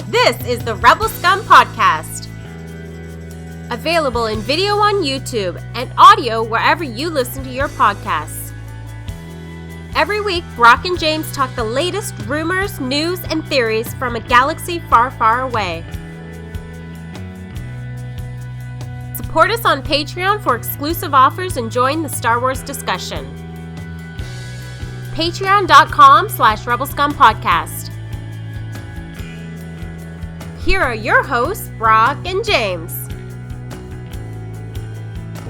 This is the Rebel Scum Podcast. Available in video on YouTube and audio wherever you listen to your podcasts. Every week, Brock and James talk the latest rumors, news, and theories from a galaxy far, far away. Support us on Patreon for exclusive offers and join the Star Wars discussion. Patreon.com/RebelScumPodcast. Here are your hosts, Brock and James.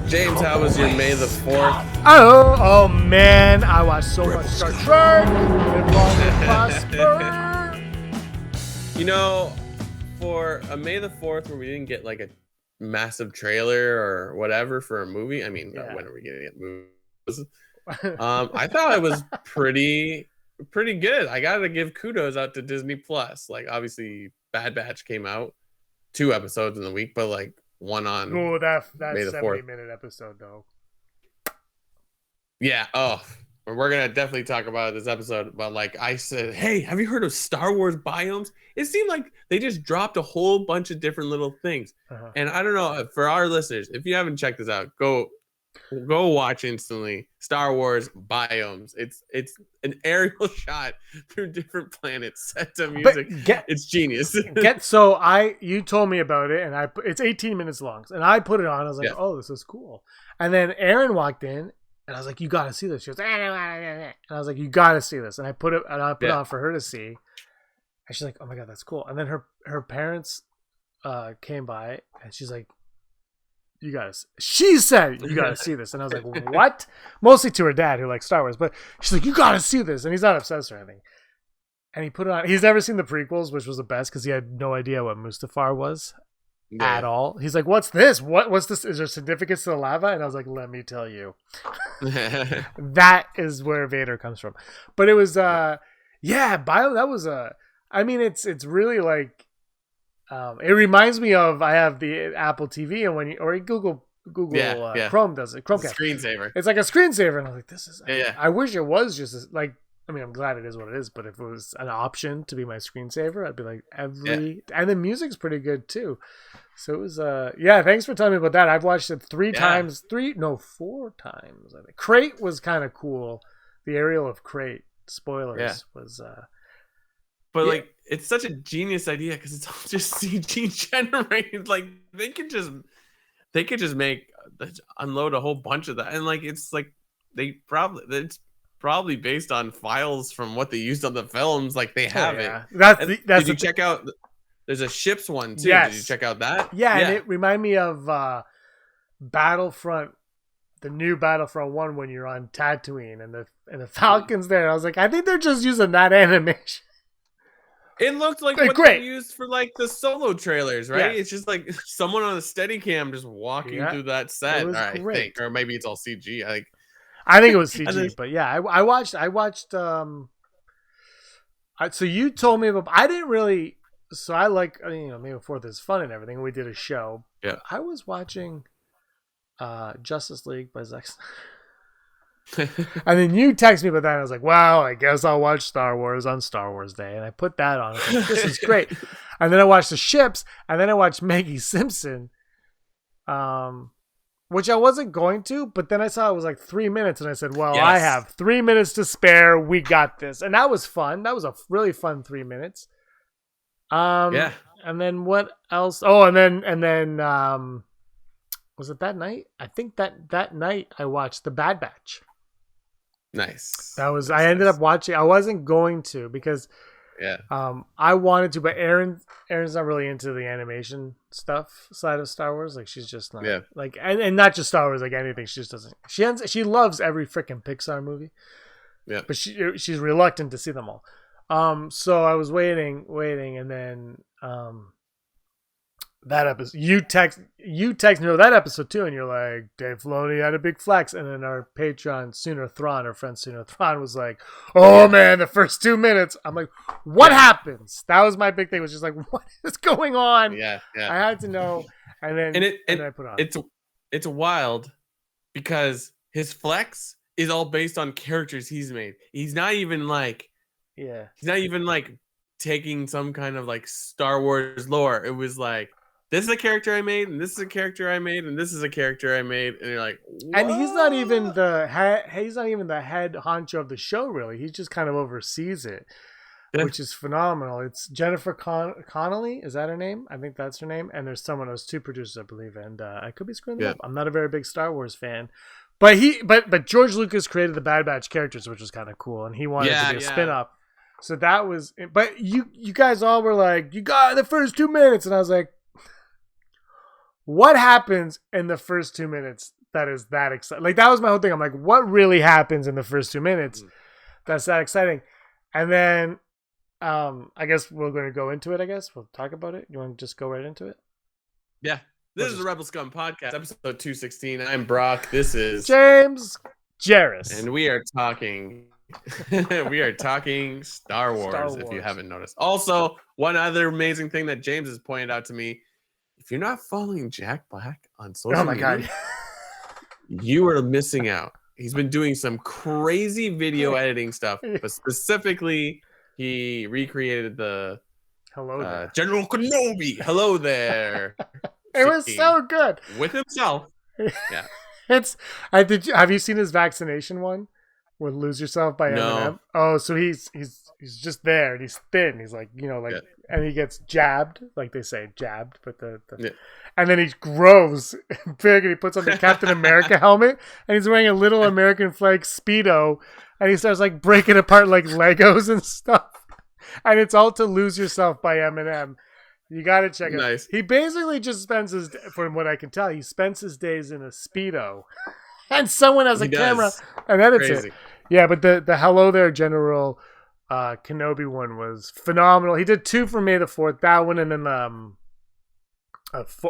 James, how was your May the 4th? Oh man, I watched so much Star Trek. Live long and prosper. You know, for a May the 4th where we didn't get like a massive trailer or whatever for a movie, I mean, when are we going to get movies? I thought it was pretty good. I got to give kudos out to Disney Plus. Like, obviously, Bad Batch came out 2 episodes in the week, but like one on that's May the 70-minute episode though. Yeah. Oh, we're gonna definitely talk about this episode. But like I said, hey, have you heard of Star Wars biomes? It seemed like they just dropped a whole bunch of different little things. And I don't know, for our listeners, if you haven't checked this out, go watch instantly. Star Wars biomes. It's an aerial shot through different planets set to music. It's genius. You told me about it, and it's 18 minutes long, and I put it on. I was like, oh, this is cool. And then Erin walked in, and I was like, you got to see this. She goes, and I was like, you got to see this. And I put it on for her to see. And she's like, oh my god, that's cool. And then her parents came by, and she's like, she said you gotta see this. And I was like, what? Mostly to her dad, who likes Star Wars, but she's like, you gotta see this. And he's not obsessed or anything. And he put it on. He's never seen the prequels, which was the best because he had no idea what Mustafar was at all. He's like, what's this? What's this? Is there significance to the lava? And I was like, let me tell you. That is where Vader comes from. But it was that was I mean, it's really like, it reminds me of, I have the Apple TV, and when Google Chrome does it. Chromecast. Screensaver. It's like a screensaver, and I was like, this is. I wish it was just like. I mean, I'm glad it is what it is, but if it was an option to be my screensaver, I'd be like and the music's pretty good too. So it was. Thanks for telling me about that. I've watched it 4 times. I think Crate was kind of cool. The aerial of Crate, spoilers, was. But like, it's such a genius idea because it's all just CG generated. Like they could just unload a whole bunch of that, and like it's like it's probably based on files from what they used on the films. Like they have it. Did you check out? There's a ships one too. Yes. Did you check out that? Yeah, and it reminded me of Battlefront. The new Battlefront 1 when you're on Tatooine and the Falcon's there. I was like, I think they're just using that animation. It looked like what they used for like the Solo trailers, right? Yeah. It's just like someone on a Steadicam just walking through that set. I think, or maybe it's all CG. I think it was CG, but yeah, I watched. So you told me about. I didn't really. So I like maybe before this fun and everything. We did a show. Yeah, I was watching Justice League by Zack Snyder. And then you text me about that, and I was like, wow, I guess I'll watch Star Wars on Star Wars Day. And I put that on. I was like, this is great. And then I watched the ships, and then I watched Maggie Simpson, which I wasn't going to, but then I saw it was like 3 minutes, and I said, well, I have 3 minutes to spare. We got this. And that was fun. That was a really fun 3 minutes. And then what else? Oh, and then was it that night? I think that night I watched The Bad Batch. Nice. I ended up watching. I wasn't going to because I wanted to, but Erin's not really into the animation stuff side of Star Wars. Like she's just not like, and not just Star Wars, like anything. She just doesn't. She loves every freaking Pixar movie. Yeah, but she's reluctant to see them all. So I was waiting, and then that episode, you text me about that episode too, and you're like, Dave Filoni had a big flex, and then our patron our friend Sooner Thrawn was like, oh man, the first 2 minutes. I'm like, what happens? That was my big thing. Was just like, what is going on? Yeah. I had to know, and then I put on. It's wild because his flex is all based on characters he's made. He's not even like taking some kind of like Star Wars lore. It was like, this is a character I made, and this is a character I made, and this is a character I made, and you're like, what? And he's not even the head honcho of the show, really. He just kind of oversees it, which is phenomenal. It's Jennifer Connelly, is that her name? I think that's her name. And there's someone else, 2 producers, I believe, and I could be screwing them up. I'm not a very big Star Wars fan, but George Lucas created the Bad Batch characters, which was kind of cool, and he wanted to be a spin-off. So that was, but you guys all were like, you got the first 2 minutes, and I was like, what happens in the first 2 minutes that is that exciting? Like, that was my whole thing. I'm like, what really happens in the first 2 minutes that's that exciting? And then I guess we're going to go into it, I guess. We'll talk about it. You want to just go right into it? Yeah. This is the Rebel Scum Podcast, episode 216. I'm Brock. This is James Jarris. And we are talking Star Wars, if you haven't noticed. Also, one other amazing thing that James has pointed out to me, if you're not following Jack Black on social media, God, you are missing out. He's been doing some crazy video editing stuff, but specifically, he recreated the General Kenobi. Hello there. It was so good with himself. Yeah, have you seen his vaccination one with "Lose Yourself" by Eminem? Oh, so he's just there and he's thin. He's like, and he gets jabbed, like they say, jabbed, but and then he grows big and he puts on the Captain America helmet and he's wearing a little American flag Speedo and he starts like breaking apart like Legos and stuff. And it's all to "Lose Yourself" by Eminem. You got to check it out. He basically just spends from what I can tell, he spends his days in a Speedo and someone has a camera and edits it. Yeah, but the Hello There General Kenobi one was phenomenal. He did 2 for May the 4th, that one, and then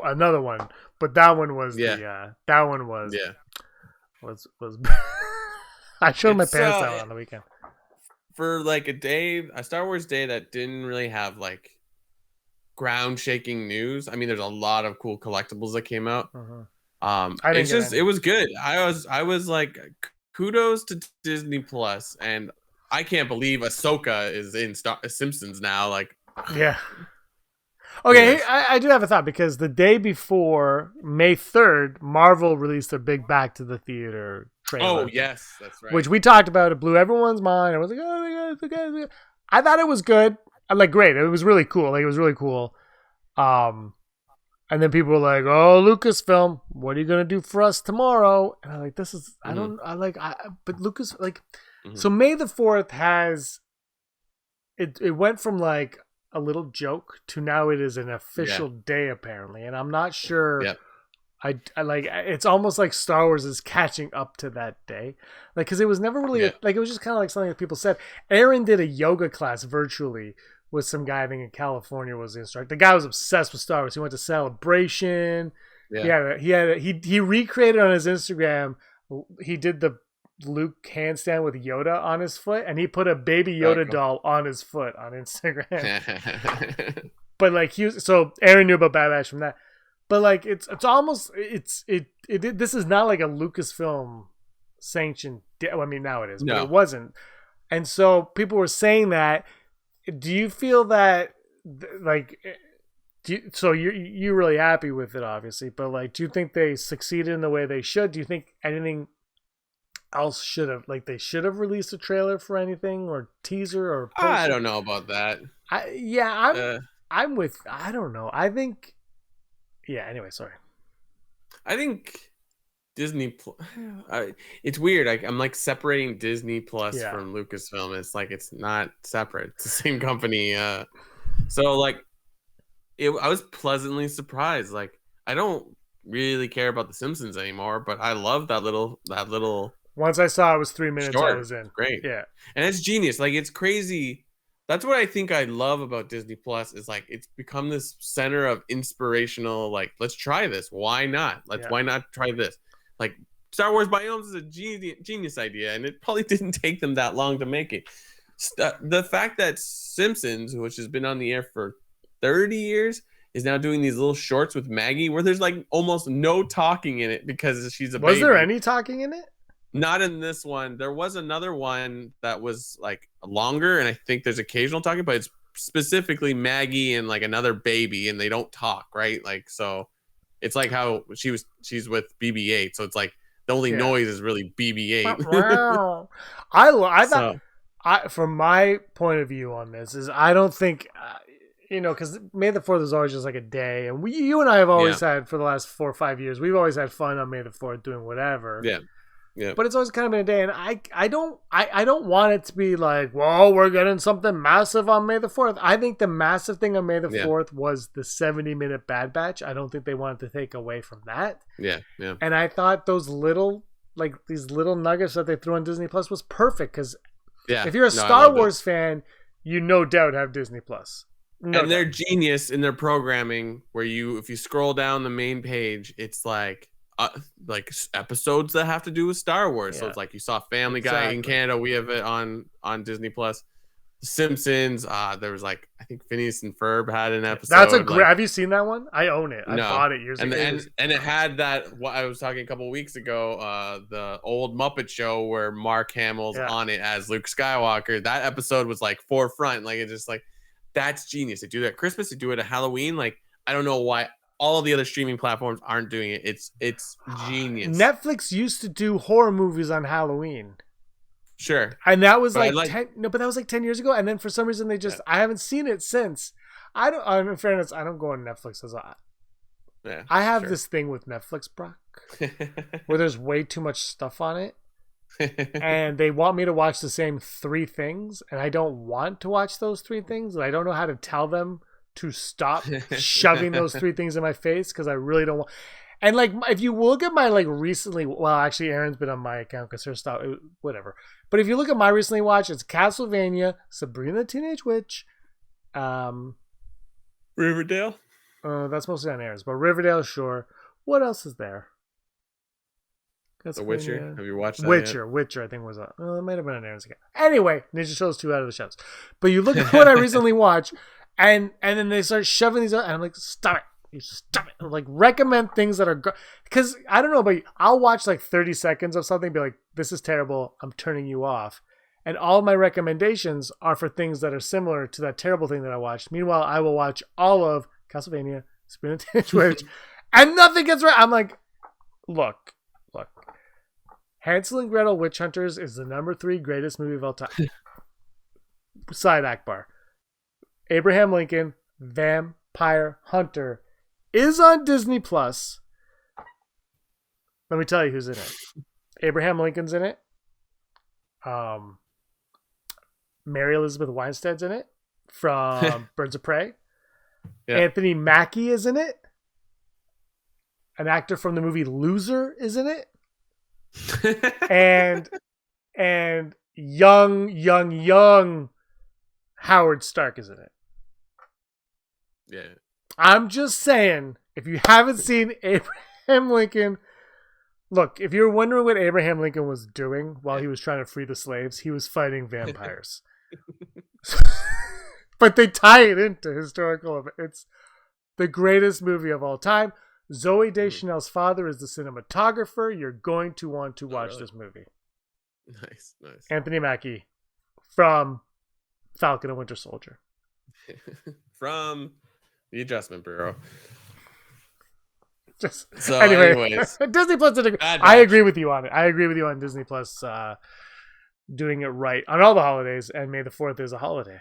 another one. But that one was was I showed my pants out on the weekend. For like a Star Wars day that didn't really have like ground shaking news. I mean, there's a lot of cool collectibles that came out. It was good. I was like, kudos to Disney Plus, and I can't believe Ahsoka is in Simpsons now. Like, yeah. Okay, yes. I do have a thought, because the day before, May 3rd, Marvel released their big Back to the Theater trailer. Oh, yes, that's right. Which we talked about. It blew everyone's mind. I was like, oh my God, it's okay. I thought it was good. Like, great. It was really cool. Like, it was really cool. And then people were like, oh, Lucasfilm, what are you going to do for us tomorrow? And I'm like, this is, but Lucas, like, so May the 4th has, it went from like a little joke to now it is an official day, apparently. And I'm not sure. Yep. I like, it's almost like Star Wars is catching up to that day. Like, because it was never really, like, it was just kind of like something that people said. Aaron did a yoga class virtually with some guy, I think in California was the instructor. The guy was obsessed with Star Wars. He went to Celebration. Yeah. He recreated on his Instagram, he did the Luke handstand with Yoda on his foot, and he put a baby Yoda doll on his foot on Instagram. But like, so Aaron knew about Bad Batch from that. But like, it's almost, this is not like a Lucasfilm sanctioned, I mean, now it is, but it wasn't. And so people were saying that. Do you feel that, like, so you're really happy with it, obviously, but like, do you think they succeeded in the way they should? Do you think anything else should have released a trailer for anything, or teaser, or poster? I don't know about that. I'm with, I don't know. I think, anyway, sorry. I think Disney it's weird. I'm like separating Disney Plus from Lucasfilm. It's like, it's not separate. It's the same company. So like, I was pleasantly surprised. Like, I don't really care about The Simpsons anymore, but I love that little. Once I saw it was 3 minutes, short. I was in. Great. Yeah, and it's genius. Like, it's crazy. That's what I think I love about Disney Plus, is like, it's become this center of inspirational. Like, let's try this. Why not? Why not try this? Like, Star Wars Biomes is a genius idea, and it probably didn't take them that long to make it. The fact that Simpsons, which has been on the air for 30 years, is now doing these little shorts with Maggie where there's like almost no talking in it because she's a baby. Was there any talking in it? Not in this one. There was another one that was like longer, and I think there's occasional talking, but it's specifically Maggie and like another baby, and they don't talk, right? Like, so it's like how she's with BB-8, so it's like the only noise is really BB-8. I So, thought, from my point of view on this, is I don't think, because May the 4th is always just like a day, and you and I have always had, for the last 4 or 5 years, we've always had fun on May the 4th doing whatever. Yeah. Yeah. But it's always kind of been a day, and I don't want it to be like, whoa, we're getting something massive on May the 4th. I think the massive thing on May the 4th was the 70-minute Bad Batch. I don't think they wanted to take away from that. Yeah, yeah. And I thought those these little nuggets that they threw on Disney Plus was perfect, because if you're a Star Wars fan, you no doubt have Disney Plus. And they're genius in their programming, where if you scroll down the main page, it's like episodes that have to do with Star Wars. Yeah. So it's like you saw Family Guy in Canada. We have it on Disney Plus. The Simpsons. There was I think Phineas and Ferb had an episode. That's a great. Have you seen that one? I own it. I bought it years ago. And it had that. What I was talking a couple of weeks ago. The old Muppet Show where Mark Hamill's on it as Luke Skywalker. That episode was forefront. It's just that's genius. They do that at Christmas. They do it at Halloween. I don't know why all the other streaming platforms aren't doing it. It's genius. Netflix used to do horror movies on Halloween. Sure. And that was but that was 10 years ago. And then for some reason I haven't seen it since. In fairness, I don't go on Netflix as I have this thing with Netflix, Brock, where there's way too much stuff on it. And they want me to watch the same 3 things, and I don't want to watch those 3 things, and I don't know how to tell them to stop shoving those 3 things in my face, because I really don't want. And if you look at my recently, well, actually Erin's been on my account because her stuff, whatever. But if you look at my recently watched, it's Castlevania, Sabrina the Teenage Witch, Riverdale. That's mostly on Erin's, but Riverdale, sure. What else is there? The Witcher. Have you watched that Witcher, I think was it might have been an Aaron's account. Anyway, Ninja Turtles 2 out of the shelves. But you look at what I recently watched, and then they start shoving these out, and I'm like, stop it. You stop it. Recommend things that are because I don't know, but I'll watch 30 seconds of something, be like, this is terrible, I'm turning you off. And all my recommendations are for things that are similar to that terrible thing that I watched. Meanwhile, I will watch all of Castlevania, Sabrina the Teenage Witch, and nothing gets right. I'm like, look. Hansel and Gretel Witch Hunters is the number 3 greatest movie of all time. Side Akbar. Abraham Lincoln, Vampire Hunter, is on Disney Plus. Let me tell you who's in it. Abraham Lincoln's in it. Mary Elizabeth Winstead's in it from Birds of Prey. Yeah. Anthony Mackie is in it. An actor from the movie Loser is in it. and young Howard Stark is in it. Yeah. I'm just saying, if you haven't seen Abraham Lincoln, look, if you're wondering what Abraham Lincoln was doing while he was trying to free the slaves, he was fighting vampires. But they tie it into historical. It's the greatest movie of all time. Zooey Deschanel's father is the cinematographer. You're going to want to watch this movie. Nice. Anthony Mackie from Falcon and Winter Soldier. From the Adjustment Bureau. Anyways. Disney Plus did I agree with you on it. I agree with you on Disney Plus doing it right on all the holidays, and May the 4th is a holiday.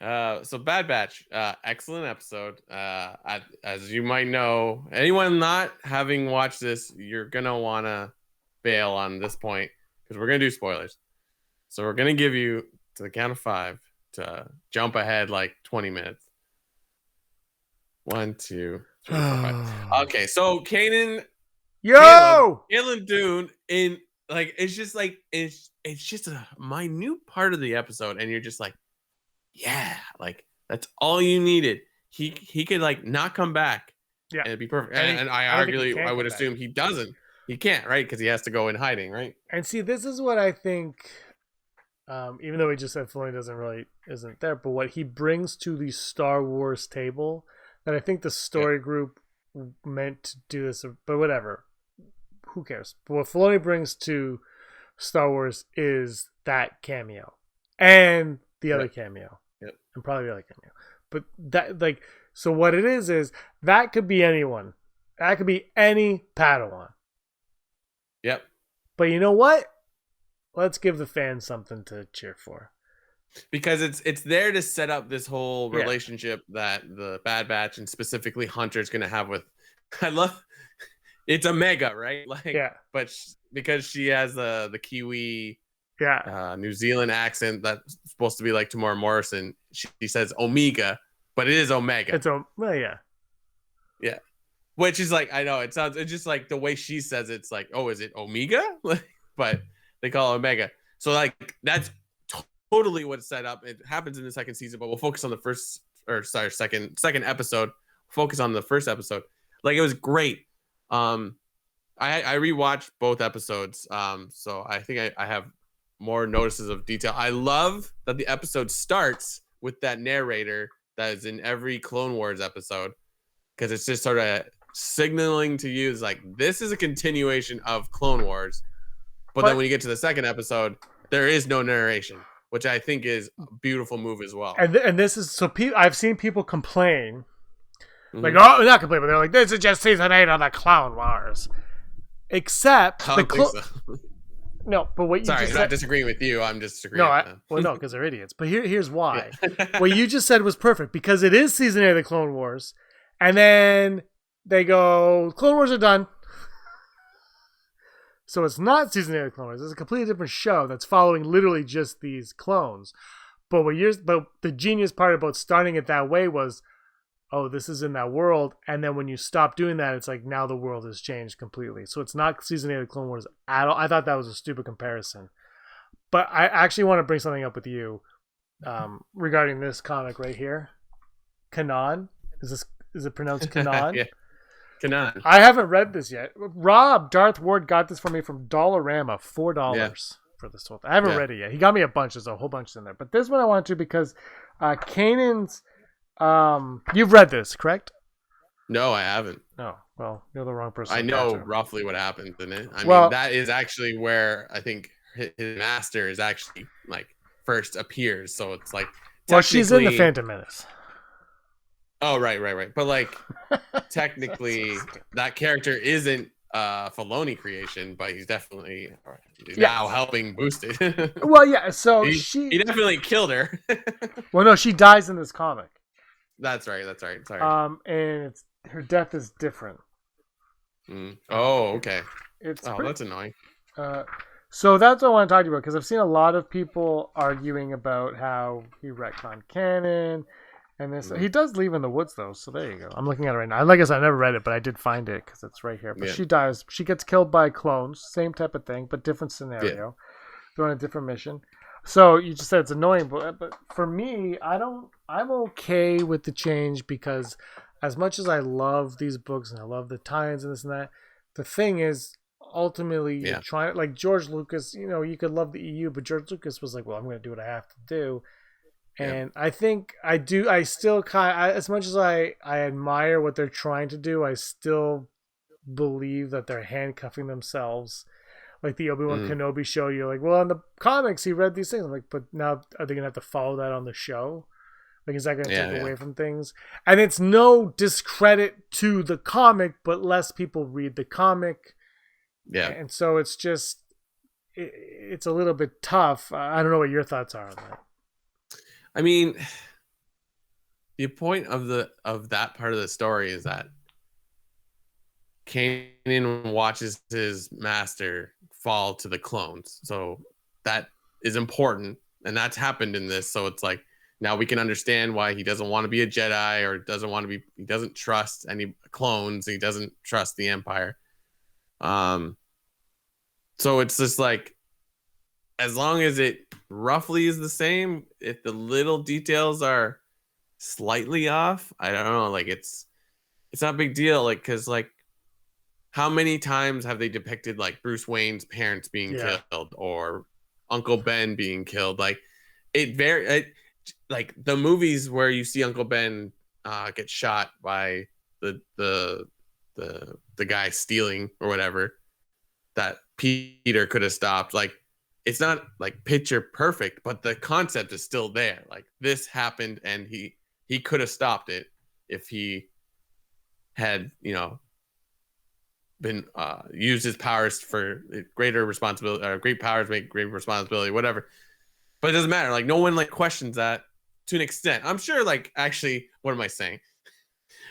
So Bad Batch, excellent episode. As you might know, anyone not having watched this, you're gonna want to bail on this point because we're gonna do spoilers. So we're gonna give you to the count of 5 to jump ahead 20 minutes. 1, 2, 3, 4, 5. Okay, so Kanan, Caleb Dune in it's just it's just a minute part of the episode, and you're just yeah, that's all you needed. He could not come back, and it'd be perfect. And I would assume he doesn't. He can't, right? Because he has to go in hiding, right? And see, this is what I think. Even though we just said Filoni isn't there, but what he brings to the Star Wars table, that I think the story group meant to do this, but whatever, who cares? But what Filoni brings to Star Wars is that cameo, and the other cameo. Yep. And probably the other cameo. But that, like, so what it is that could be anyone. That could be any Padawan. Yep. But you know what? Let's give the fans something to cheer for. Because it's there to set up this whole relationship that the Bad Batch and specifically Hunter's going to have with, I love, it's Omega, right? Like, but because she has the Kiwi, New Zealand accent that's supposed to be like Tamora Morrison, she says Omega, but it is Omega. It's yeah. Which is like, I know it's just like the way she says it's like, oh, is it Omega? But they call it Omega. So like that's totally what's set up. It happens in the second season, but we'll focus on the second episode. Focus on the first episode. Like, it was great. I rewatched both episodes. So I think I have more notices of detail. I love that the episode starts with that narrator that is in every Clone Wars episode, because it's just sort of signaling to you, is like, this is a continuation of Clone Wars. But then when you get to the second episode, there is no narration, which I think is a beautiful move as well. And this is so. I've seen people complain, like, oh, not complain, but they're like, this is just season 8 of the Clone Wars. Except I don't think so. No, but what you Sorry, just I'm said, not disagreeing with you. I'm just disagreeing with them. Well, no, because they're idiots. But here's why. What you just said was perfect, because it is season 8 of the Clone Wars, and then they go, Clone Wars are done. So it's not season 8 of the Clone Wars. It's a completely different show that's following literally just these clones. But the genius part about starting it that way was, oh, this is in that world, and then when you stop doing that, it's like, now the world has changed completely. So it's not season 8 of the Clone Wars at all. I thought that was a stupid comparison. But I actually want to bring something up with you regarding this comic right here. Kanan. Is it pronounced Kanan? Yeah. Kanan. I haven't read this yet. Rob, Darth Ward, got this for me from Dollarama, $4 for this whole thing. I haven't read it yet. He got me a bunch. There's a whole bunch in there. But this one I wanted to, because Kanan's... you've read this, correct? No, I haven't. Oh, well, you're the wrong person. I know roughly what happens in it. I mean, that is actually where I think his master is actually like first appears. So it's like, well, she's in the Phantom Menace. Oh, right. But like, technically, that character isn't Filoni creation, but he's definitely now helping boost it. Well, yeah. So he definitely killed her. Well, no, she dies in this comic. That's right. Sorry. And her death is different. Oh, okay. That's annoying. So that's what I want to talk to you about, because I've seen a lot of people arguing about how he retconned canon. And this, he does leave in the woods, though. So there you go. I'm looking at it right now. Like I said, I never read it, but I did find it because it's right here. But she dies. She gets killed by clones. Same type of thing, but different scenario. Yeah. They're on a different mission. So you just said it's annoying, but for me, I'm okay with the change, because as much as I love these books and I love the tie-ins and this and that, the thing is, ultimately, you're trying, like George Lucas, you could love the EU, but George Lucas was like, well, I'm going to do what I have to do. And I think I still as much as I admire what they're trying to do, I still believe that they're handcuffing themselves. Like the Obi-Wan Kenobi show, you're like, well, in the comics, he read these things. I'm like, but now are they going to have to follow that on the show? Like, is that going to take away from things? And it's no discredit to the comic, but less people read the comic. Yeah. And so it's just, it's a little bit tough. I don't know what your thoughts are on that. I mean, the point of that part of the story is that Kanan watches his master fall to the clones. So that is important, and that's happened in this. So it's like, now we can understand why he doesn't want to be a Jedi, or he doesn't trust any clones. He doesn't trust the Empire. So it's just like, as long as it roughly is the same, if the little details are slightly off, I don't know, like it's not a big deal. Like, because like, how many times have they depicted like Bruce Wayne's parents being killed, or Uncle Ben being killed? Like, like the movies where you see Uncle Ben get shot by the guy stealing or whatever, that Peter could have stopped. Like, it's not like picture perfect, but the concept is still there. Like this happened, and he could have stopped it if he had, been used his powers for greater responsibility, or great powers make great responsibility, whatever. But it doesn't matter. Like no one like questions that to an extent. I'm sure. Like actually, what am I saying?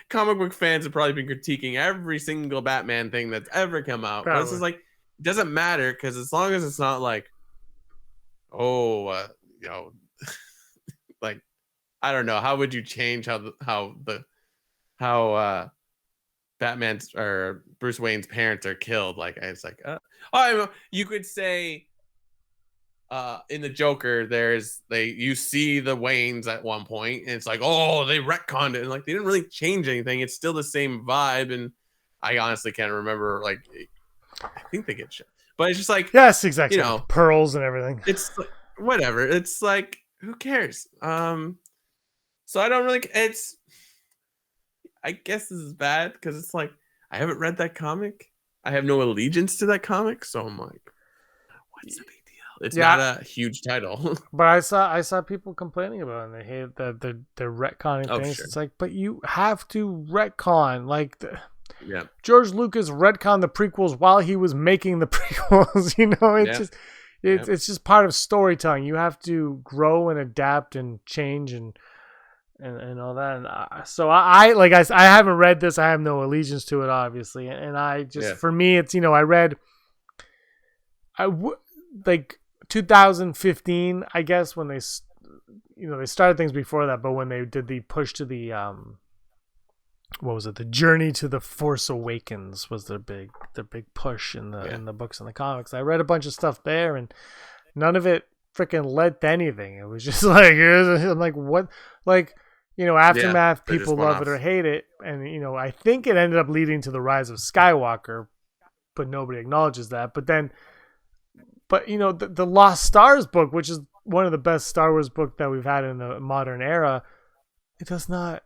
Comic book fans have probably been critiquing every single Batman thing that's ever come out. But this is like, it doesn't matter because as long as it's not like, like I don't know, how would you change how Batman's or Bruce Wayne's parents are killed? Like it's like, you could say. In the Joker, you see the Waynes at one point, and it's like, oh, they retconned it, and like they didn't really change anything. It's still the same vibe, and I honestly can't remember. Like, I think they get shit, but it's just like, yes, exactly, pearls and everything. It's like, whatever. It's like, who cares? So I don't really. I guess this is bad because it's like I haven't read that comic. I have no allegiance to that comic, so I'm like, what's the big deal? It's not a huge title. But I saw people complaining about it, and they hate that they're retconning things. Sure. It's like, but you have to retcon. Like, George Lucas retconned the prequels while he was making the prequels. It's just part of storytelling. You have to grow and adapt and change and all that. And so I haven't read this. I have no allegiance to it, obviously. And I just for me, it's like 2015, I guess, when they started things before that, but when they did the push to the what was it, the Journey to the Force Awakens was their big push in the books and the comics. I read a bunch of stuff there, and none of it freaking led to anything. It was just like, I'm like, what? Like, Aftermath, people love it or hate it, and I think it ended up leading to the rise of Skywalker, but nobody acknowledges that. But the Lost Stars book, which is one of the best Star Wars book that we've had in the modern era, it's not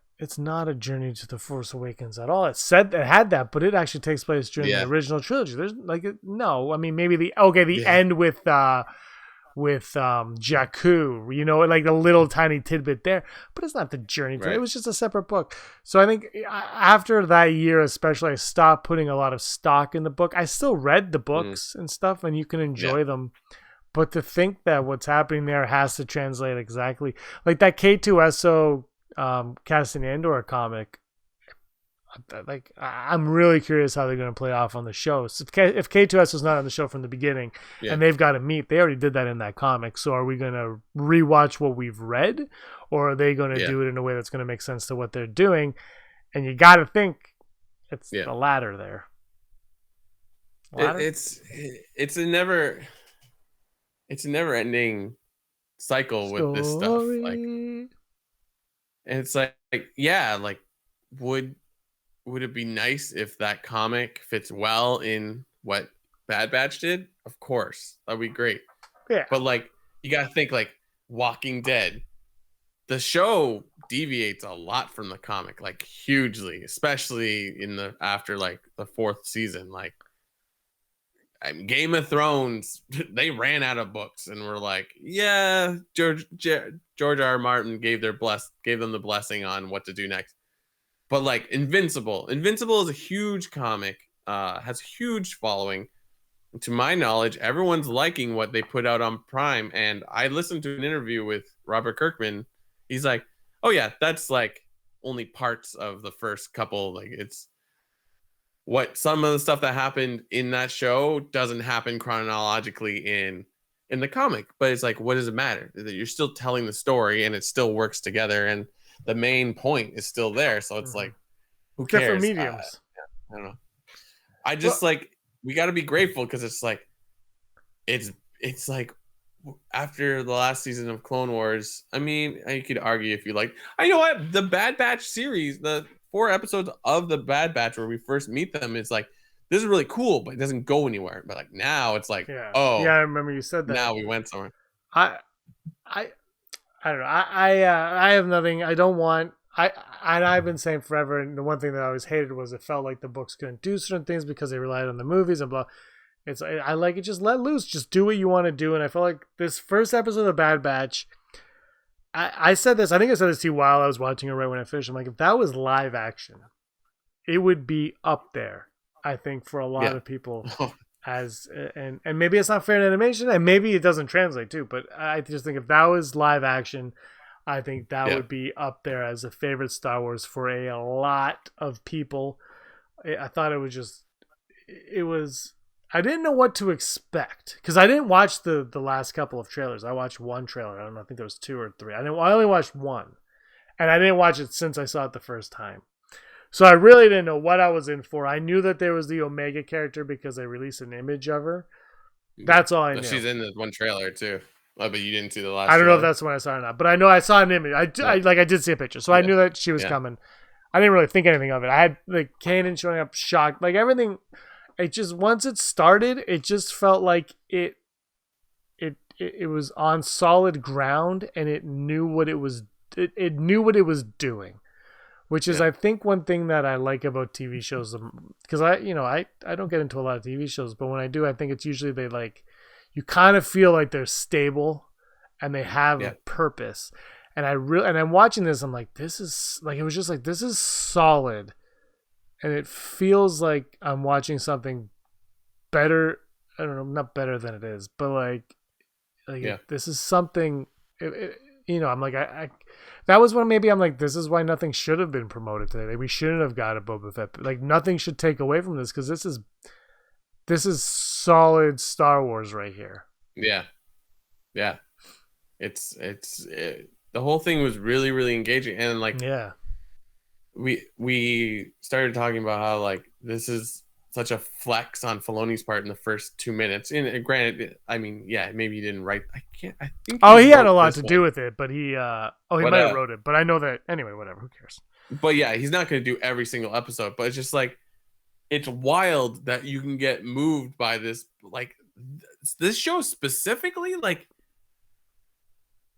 a Journey to the Force Awakens at all. It had that, but it actually takes place during the original trilogy. There's no, I mean, maybe the end with Jakku, like the little tiny tidbit there, but it's not the journey. Right. It was just a separate book. So I think after that year, especially, I stopped putting a lot of stock in the book. I still read the books and stuff, and you can enjoy them. But to think that what's happening there has to translate exactly like that K2SO Cassian Andor comic. Like, I'm really curious how they're going to play off on the show. So if K2S was not on the show from the beginning and they've got to meet, they already did that in that comic. So are we going to rewatch what we've read, or are they going to do it in a way that's going to make sense to what they're doing? And you got to think it's the latter there. It's a never ending cycle with this stuff. Like, and it's like would it be nice if that comic fits well in what Bad Batch did? Of course, that'd be great. Yeah, but like, you gotta think, like, Walking Dead, the show deviates a lot from the comic, like hugely, especially after like the fourth season. Like, Game of Thrones, they ran out of books and were like, George R.R. Martin gave them the blessing on what to do next. But like Invincible is a huge comic, has a huge following. To my knowledge, everyone's liking what they put out on Prime. And I listened to an interview with Robert Kirkman. He's like, oh yeah, that's like only parts of the first couple. Like, it's what some of the stuff that happened in that show doesn't happen chronologically in the comic. But it's like, what does it matter? That you're still telling the story and it still works together, and the main point is still there. So it's like, who cares? Different mediums. I don't know. I just we got to be grateful, because it's like, it's like after the last season of Clone Wars. I mean, you could argue if you like. I know what the Bad Batch series, the 4 episodes of the Bad Batch where we first meet them, is like, this is really cool, but it doesn't go anywhere. But like now, it's like, I remember you said that. Now we went somewhere. I don't know. I have nothing. I don't want. I've been saying forever, and the one thing that I always hated was it felt like the books couldn't do certain things because they relied on the movies and blah. I like it. Just let loose. Just do what you want to do. And I feel like this first episode of The Bad Batch, I said this. I think I said this to you while I was watching it right when I finished. I'm like, if that was live action, it would be up there. I think for a lot of people, as and maybe it's not fair in animation, and maybe it doesn't translate too. But I just think if that was live action, I think that would be up there as a favorite Star Wars for a lot of people. I thought it was just, it was. I didn't know what to expect because I didn't watch the last couple of trailers. I watched one trailer. I don't know. I think there was 2 or 3. I only watched one, and I didn't watch it since I saw it the first time. So I really didn't know what I was in for. I knew that there was the Omega character because they released an image of her. That's all I knew. She's in the one trailer too. Oh, but you didn't see the last. I don't know if that's the one I saw or not, but I know I saw an image. I did see a picture, so I knew that she was coming. I didn't really think anything of it. I had like Kanan showing up, shocked, like everything. It just, once it started, it just felt like it was on solid ground, and it knew what it was. It knew what it was doing, which is I think one thing that I like about TV shows, because I don't get into a lot of TV shows, but when I do, I think it's usually they like, you kind of feel like they're stable and they have a purpose. And I'm watching this, I'm like, this is like, it was just like, this is solid. And it feels like I'm watching something better. I don't know, not better than it is, but this is something, I'm like, that was when maybe I'm like, this is why nothing should have been promoted today. Like, we shouldn't have got a Boba Fett. Like, nothing should take away from this, because this is solid Star Wars right here. Yeah. It's the whole thing was really, really engaging, and like, we started talking about how like this is such a flex on Filoni's part in the first 2 minutes. And granted, I mean, maybe he didn't write. I think. He had a lot to do with it, but he might have wrote it. But I know that anyway. Whatever, who cares? But he's not going to do every single episode. But it's just like, it's wild that you can get moved by this. Like, this show specifically, like,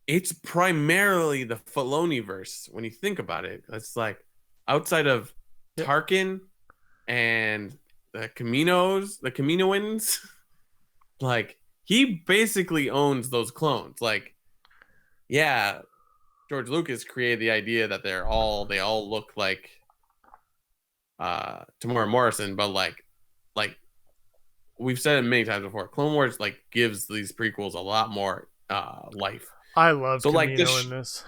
it's primarily the Filoni-verse when you think about it. It's like, outside of Tarkin and the Kaminoans, like, he basically owns those clones. Like, George Lucas created the idea that they all look like Tamora Morrison, but like we've said it many times before, Clone Wars like gives these prequels a lot more life. I love Camino in this.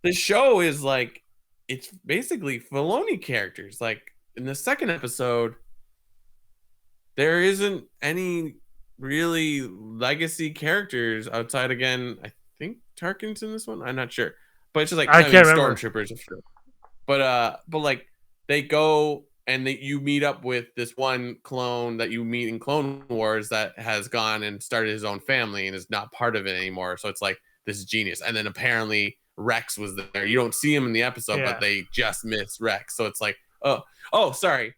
The show is like, it's basically Filoni characters. Like, in the second episode, there isn't any really legacy characters outside, again, I think Tarkin's in this one. I'm not sure, but it's just like, I can't remember. Stormtroopers, of sure. But like, they go and you meet up with this one clone that you meet in Clone Wars that has gone and started his own family and is not part of it anymore. So it's like this genius. And then apparently Rex was there. You don't see him in the episode, but they just miss Rex. So it's like, oh, sorry.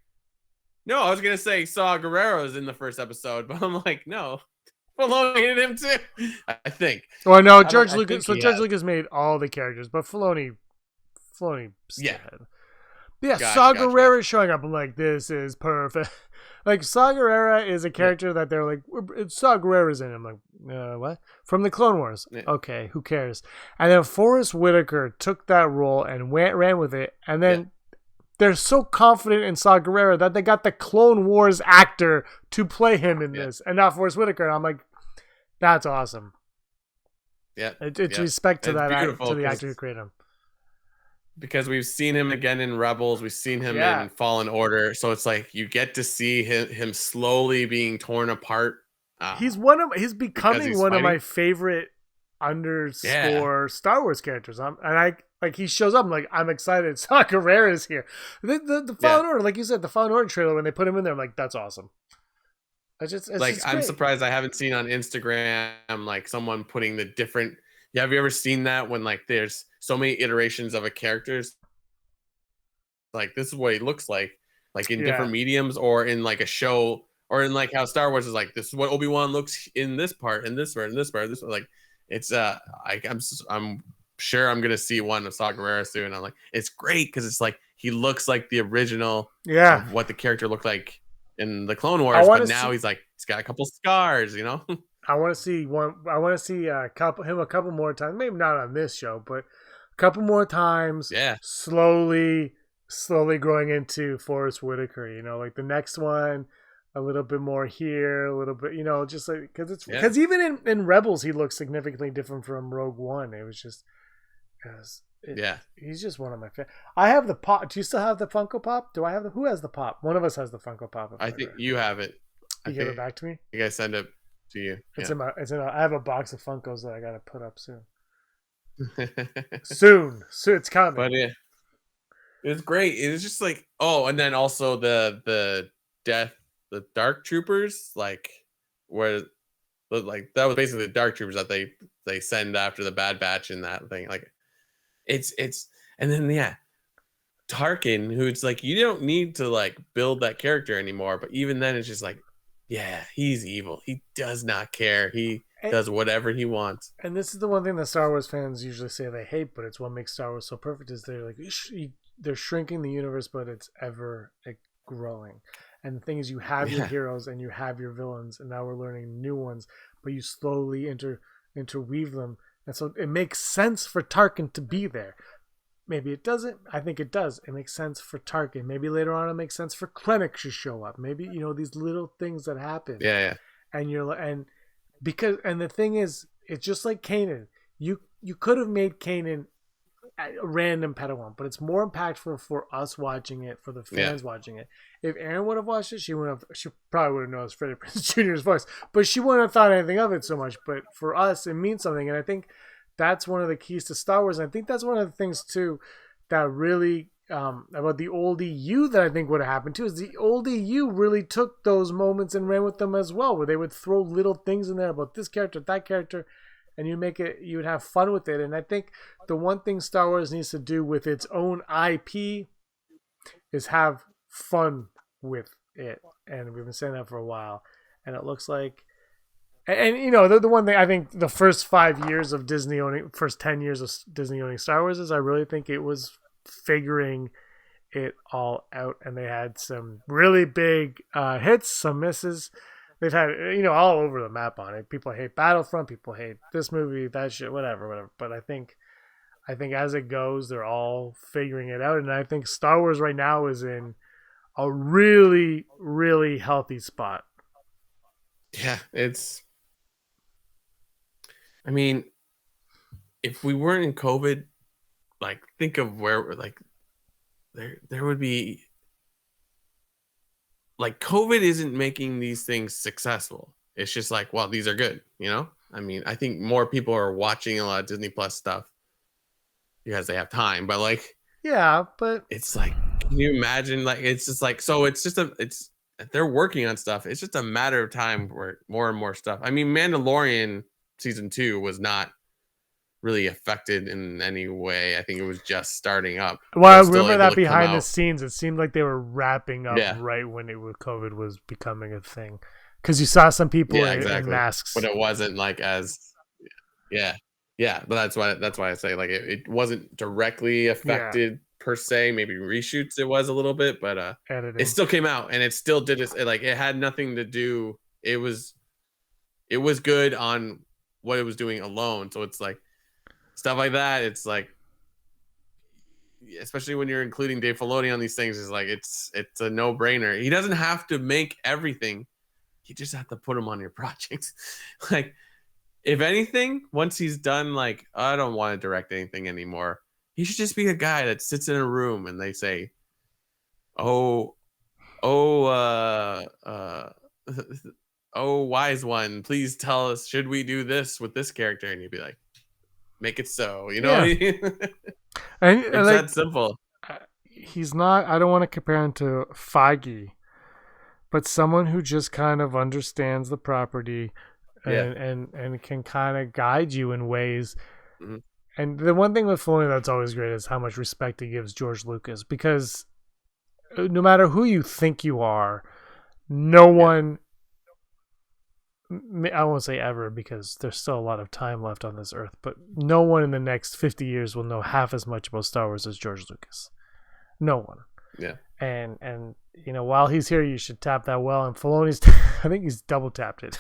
No, I was gonna say Saw Gerrera is in the first episode, but I'm like, no, Filoni hated him too. I think. Well, no, George Lucas. So George Lucas made all the characters, but Filoni. Saw Gerrera showing up. I'm like, this is perfect. Like, Saw Gerrera is a character that they're like, Saw Gerrera's in. I'm like, what? From the Clone Wars. Yeah. Okay, who cares? And then Forrest Whitaker took that role and ran with it. And then they're so confident in Saw Gerrera that they got the Clone Wars actor to play him in this, and not Forrest Whitaker. And I'm like, that's awesome. Yeah, it's respect to that to the actor who created him. Because we've seen him again in Rebels, we've seen him in Fallen Order, so it's like you get to see him slowly being torn apart. He's becoming one of my favorite underscore Star Wars characters. He shows up. I'm like, I'm excited. Saw Gerrera's here. The Fallen Order, like you said, the Fallen Order trailer, when they put him in there, I'm like, that's awesome. I'm surprised I haven't seen on Instagram like someone putting the different. Yeah, have you ever seen that when like there's so many iterations of a character? Like, this is what he looks like in different mediums, or in like a show, or in like how Star Wars is like, this is what Obi-Wan looks in this part, and this part, and this part, this part. Like, it's I'm sure I'm gonna see one of Saw Gerrera soon. I'm like, it's great because it's like he looks like the original of what the character looked like in the Clone Wars, but now he's like, he's got a couple scars, you know. I want to see one. I want to see him a couple more times. Maybe not on this show, but a couple more times. Yeah. Slowly growing into Forrest Whitaker. You know, like the next one, a little bit more here, a little bit. You know, just like because even in Rebels he looks significantly different from Rogue One. It was just. He's just one of my favorites. I have the pop. Do you still have the Funko Pop? Do I have the? Who has the pop? One of us has the Funko Pop. I think you have it. You give it back to me. You guys send it to you. It's in my. I have a box of Funkos that I gotta put up soon. soon, it's coming. But yeah, it's great. It's just like and then also the Dark Troopers, like where. Like that was basically the Dark Troopers that they send after the Bad Batch and that thing. Like it's and then Tarkin, who it's like you don't need to like build that character anymore, but even then it's just like, yeah, he's evil. He does not care. He does whatever he wants. And this is the one thing that Star Wars fans usually say they hate, but it's what makes Star Wars so perfect is they're shrinking the universe, but it's ever growing. And the thing is, you have your heroes and you have your villains, and now we're learning new ones, but you slowly interweave them. And so it makes sense for Tarkin to be there. Maybe it doesn't. I think it does. It makes sense for Tarkin. Maybe later on it makes sense for Krennic to show up. Maybe, these little things that happen. Yeah. And the thing is, it's just like Kanan. You could have made Kanan a random Padawan, but it's more impactful for us watching it, for the fans watching it. If Aaron would have watched it, she probably would have noticed Freddie Prinze Jr.'s voice, but she wouldn't have thought anything of it so much. But for us, it means something, and I think that's one of the keys to Star Wars. And I think that's one of the things too that really about the old EU that I think would have happened too is the old EU really took those moments and ran with them as well, where they would throw little things in there about this character, that character. And you would have fun with it. And I think the one thing Star Wars needs to do with its own IP is have fun with it. And we've been saying that for a while. And it looks like, and the one thing I think the first 5 years of Disney owning, first 10 years of Disney owning Star Wars is I really think it was figuring it all out. And they had some really big hits, some misses. They've had, all over the map on it. People hate Battlefront. People hate this movie, that shit, whatever. But I think as it goes, they're all figuring it out. And I think Star Wars right now is in a really, really healthy spot. Yeah, if we weren't in COVID, like, think of where we're like, there would be. Like, COVID isn't making these things successful. It's just like, well, these are good, I think more people are watching a lot of Disney Plus stuff because they have time. But but it's like, can you imagine? Like, it's just like, so it's just they're working on stuff. It's just a matter of time where more and more stuff. I mean, Mandalorian season 2 was not really affected in any way. I think it was just starting up. Well, I remember that behind the scenes, it seemed like they were wrapping up right when COVID was becoming a thing, because you saw some people in masks, but it wasn't like as but that's why I say like it wasn't directly affected per se. Maybe reshoots it was a little bit, but editing. It still came out and it still did it. Like, it had nothing to do. It was good on what it was doing alone. So it's like stuff like that. It's like, especially when you're including Dave Filoni on these things, is like it's a no-brainer. He doesn't have to make everything. You just have to put him on your projects. Like, if anything, once he's done, like, I don't want to direct anything anymore, he should just be a guy that sits in a room and they say, oh, wise one, please tell us, should we do this with this character? And you'd be like, make it so, what I mean? And it's that simple. He's not, I don't want to compare him to Feige, but someone who just kind of understands the property and can kind of guide you in ways. Mm-hmm. And the one thing with Filoni that's always great is how much respect he gives George Lucas, because no matter who you think you are, no one, I won't say ever because there's still a lot of time left on this earth, but no one in the next 50 years will know half as much about Star Wars as George Lucas. No one. Yeah. And while he's here, you should tap that well. And Filoni's, I think he's double tapped it.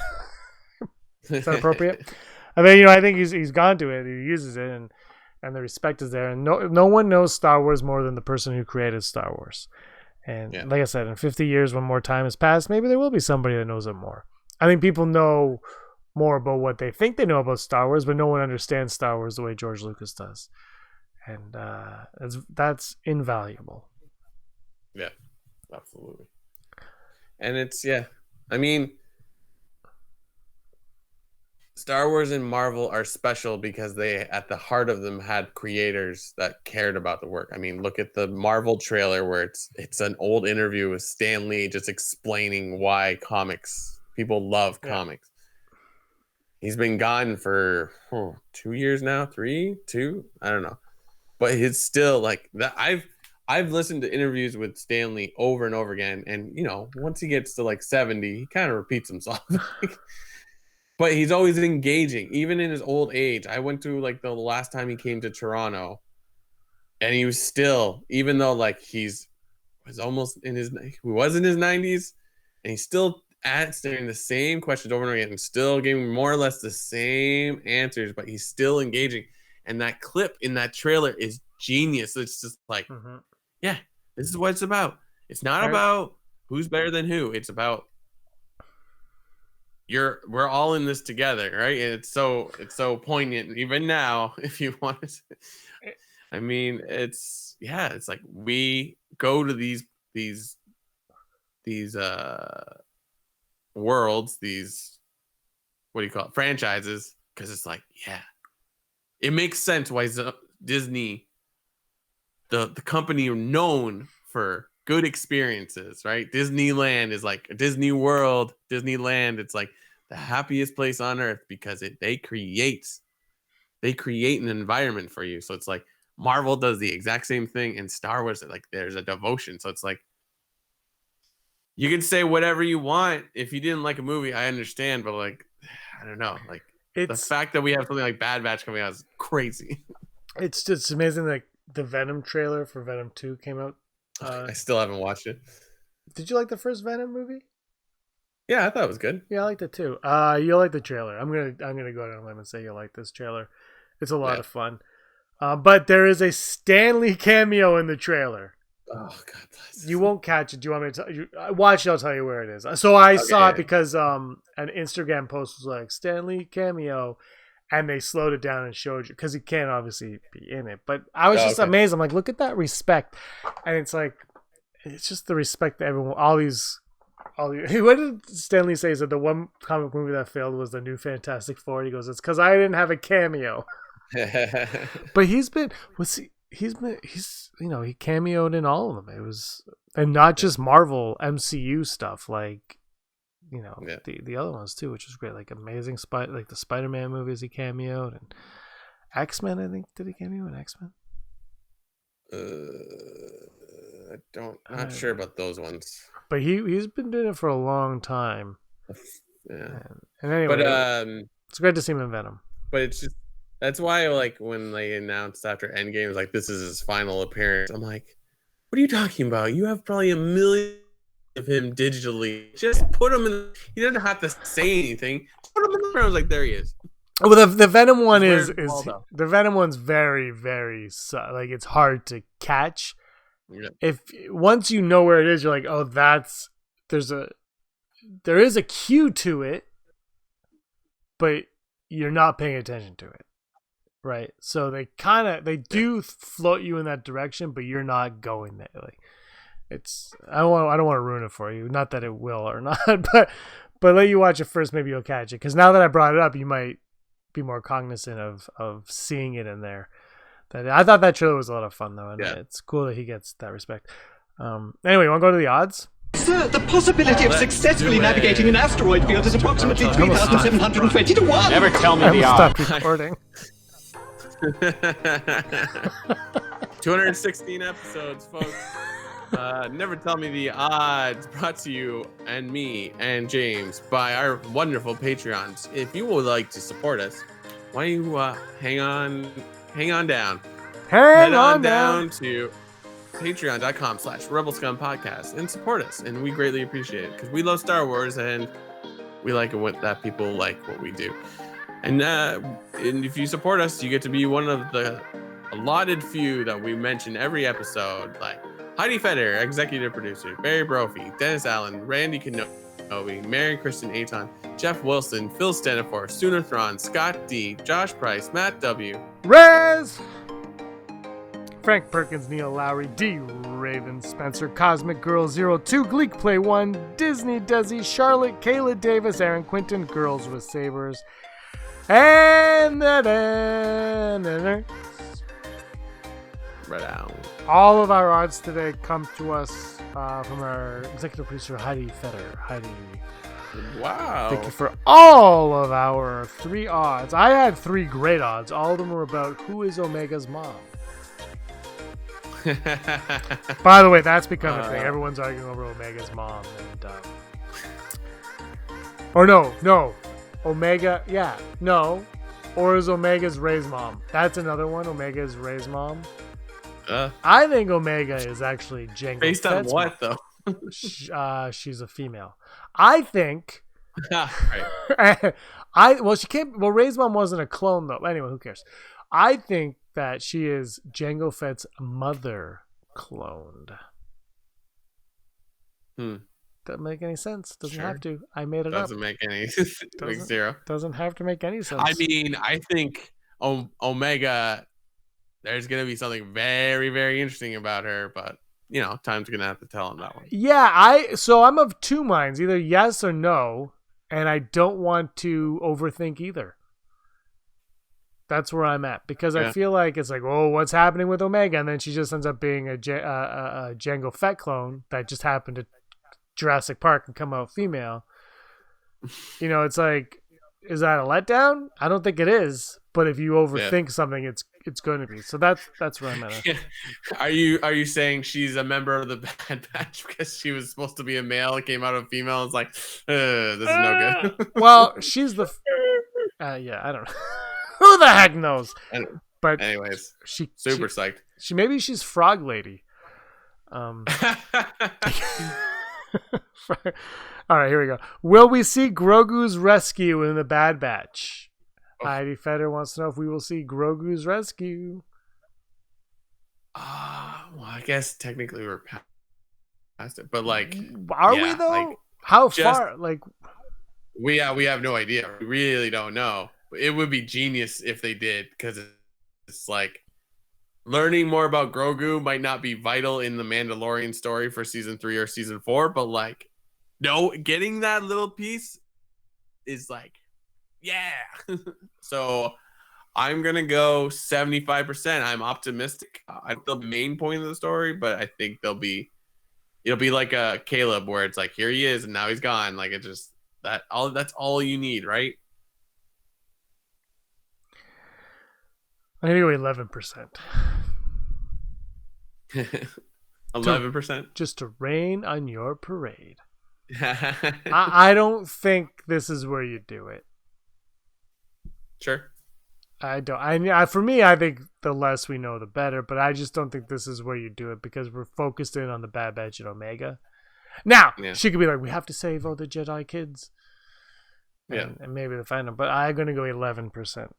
Is that appropriate? I mean, I think he's gone to it. He uses it, and the respect is there. And no one knows Star Wars more than the person who created Star Wars. And like I said, in 50 years, when more time has passed, maybe there will be somebody that knows it more. I think people know more about what they think they know about Star Wars, but no one understands Star Wars the way George Lucas does. And that's invaluable. Yeah, absolutely. And it's, I mean, Star Wars and Marvel are special because they, at the heart of them, had creators that cared about the work. I mean, look at the Marvel trailer where it's an old interview with Stanley just explaining why people love comics. He's been gone for 2 years now, 2, I don't know. But it's still like that. I've listened to interviews with Stanley over and over again, and once he gets to like 70, he kind of repeats himself. But he's always engaging, even in his old age. I went to like the last time he came to Toronto, and he was still, even though like he was in his 90s, and he's still answering the same questions over and over again, and still giving more or less the same answers, but he's still engaging. And that clip in that trailer is genius. It's just like, this is what it's about. It's not about who's better than who. It's about we're all in this together, right? And it's so poignant even now. If you want to, I mean, it's like we go to these worlds, these, what do you call it, franchises, because it's like, it makes sense why Disney, the company known for good experiences, right? Disneyland is like Disney World, Disneyland. It's like the happiest place on earth because they create an environment for you. So it's like Marvel does the exact same thing, and Star Wars, like there's a devotion. So it's like you can say whatever you want. If you didn't like a movie, I understand, but like I don't know, like the fact that we have something like Bad Batch coming out is crazy. It's just amazing. Like the Venom trailer for Venom 2 came out. I still haven't watched it. Did you like the first Venom movie? Yeah, I thought it was good. Yeah, I liked it too. You like the trailer. I'm gonna go out on a limb and say you like this trailer. It's a lot of fun. But there is a Stanley cameo in the trailer. Oh God bless. You won't catch it. Do you want me to tell you? Watch it. I'll tell you where it is. So I saw it because an Instagram post was like Stanley cameo, and they slowed it down and showed you because he can't obviously be in it. But I was just amazed. I'm like, look at that respect, and it's like, it's just the respect that everyone, all these. What did Stanley say? He said the one comic movie that failed was the new Fantastic Four. He goes, it's because I didn't have a cameo. But he cameoed in all of them. It was, and not just Marvel MCU stuff, like the other ones too, which was great, like Amazing like the Spider-Man movies he cameoed, and X-Men. I think, did he cameo in X-Men? Not sure about those ones. But he's been doing it for a long time. Yeah. And anyway, but it's great to see him in Venom. But it's just, that's why, like, when they announced after Endgame, like, this is his final appearance, I'm like, what are you talking about? You have probably 1 million of him digitally. Just put him in. He doesn't have to say anything. Just put him in the front. I was like, there he is. Well, the Venom one is the Venom one's very, very, like, it's hard to catch. Yeah. If once you know where it is, you're like, oh, there is a cue to it, but you're not paying attention to it, right? So they do float you in that direction, but you're not going there. Like, it's, I don't want to ruin it for you. Not that it will or not, but let you watch it first. Maybe you'll catch it, because now that I brought it up, you might be more cognizant of seeing it in there. I thought that trailer was a lot of fun, though, and it's cool that he gets that respect. Anyway, you want to go to the odds? Sir, the possibility of successfully navigating an asteroid field is approximately 3,720 to 1. Never tell me the odds. Stop recording. 216 episodes, folks. Never tell me the odds. Brought to you and me and James by our wonderful Patreons. If you would like to support us, why don't you hang on down. Hang on down to patreon.com/Rebel Scum Podcast and support us. And we greatly appreciate it because we love Star Wars and we like it when that people like what we do. And if you support us, you get to be one of the allotted few that we mention every episode, like Heidi Feder, executive producer, Barry Brophy, Dennis Allen, Randy Kenobi, Mary Kristen Aton, Jeff Wilson, Phil Stanifor, Sooner Thrawn, Scott D, Josh Price, Matt W, Rez, Frank Perkins, Neil Lowry, D. Raven, Spencer, Cosmic Girl 02, Gleek Play 1, Disney Desi, Charlotte, Kayla Davis, Aaron Quinton, Girls with Sabers, and right out. All of our odds today come to us from our executive producer, Heidi Feder. Heidi, wow. thank you for all of our 3 odds. I had 3 great odds. All of them were about who is Omega's mom. By the way, that's become a thing. Everyone's arguing over Omega's mom. And, or no. Omega, yeah. No. Or is Omega's Rey's mom? That's another one. Omega is Rey's mom. I think Omega is actually Jango Based Fett's on what, mom. though? She's a female. I think... Right. Well, Rey's mom wasn't a clone, though. Anyway, who cares? I think that she is Jango Fett's mother cloned. Doesn't make any sense. Doesn't have to. I made it up. Doesn't make any zero. Doesn't have to make any sense. I mean, I think Omega, there's going to be something very, very interesting about her, but, time's going to have to tell on that one. Yeah, so I'm of 2 minds, either yes or no, and I don't want to overthink either. That's where I'm at, because I feel like it's like, oh, what's happening with Omega? And then she just ends up being a Jango Fett clone that just happened to Jurassic Park and come out female. It's like, is that a letdown? I don't think it is, but if you overthink something, it's going to be. So that's where I'm at. Are you saying she's a member of the Bad Batch because she was supposed to be a male, came out a female, and it's like, this is no good? Well, she's the I don't know. Who the heck knows? But anyways, she psyched. Maybe she's Frog Lady. All right, here we go. Will we see Grogu's rescue in the Bad Batch? Heidi Feder wants to know if we will see Grogu's rescue. Well, I guess technically we're past it, but are we though? How far? We have no idea. We really don't know. It would be genius if they did, because it's like learning more about Grogu might not be vital in the Mandalorian story for season 3 or season 4, but getting that little piece is yeah. So I'm gonna go 75%. I'm optimistic. I think the main point of the story, but I think it'll be like a Caleb where it's like, here he is and now he's gone. That's all you need, right? I'm gonna go 11%. 11%? Just to rain on your parade. I don't think this is where you do it. Sure. I don't. For me, I think the less we know, the better. But I just don't think this is where you do it, because we're focused in on the Bad Batch and Omega. Now, she could be like, we have to save all the Jedi kids. And maybe they'll find them. But I'm going to go 11%.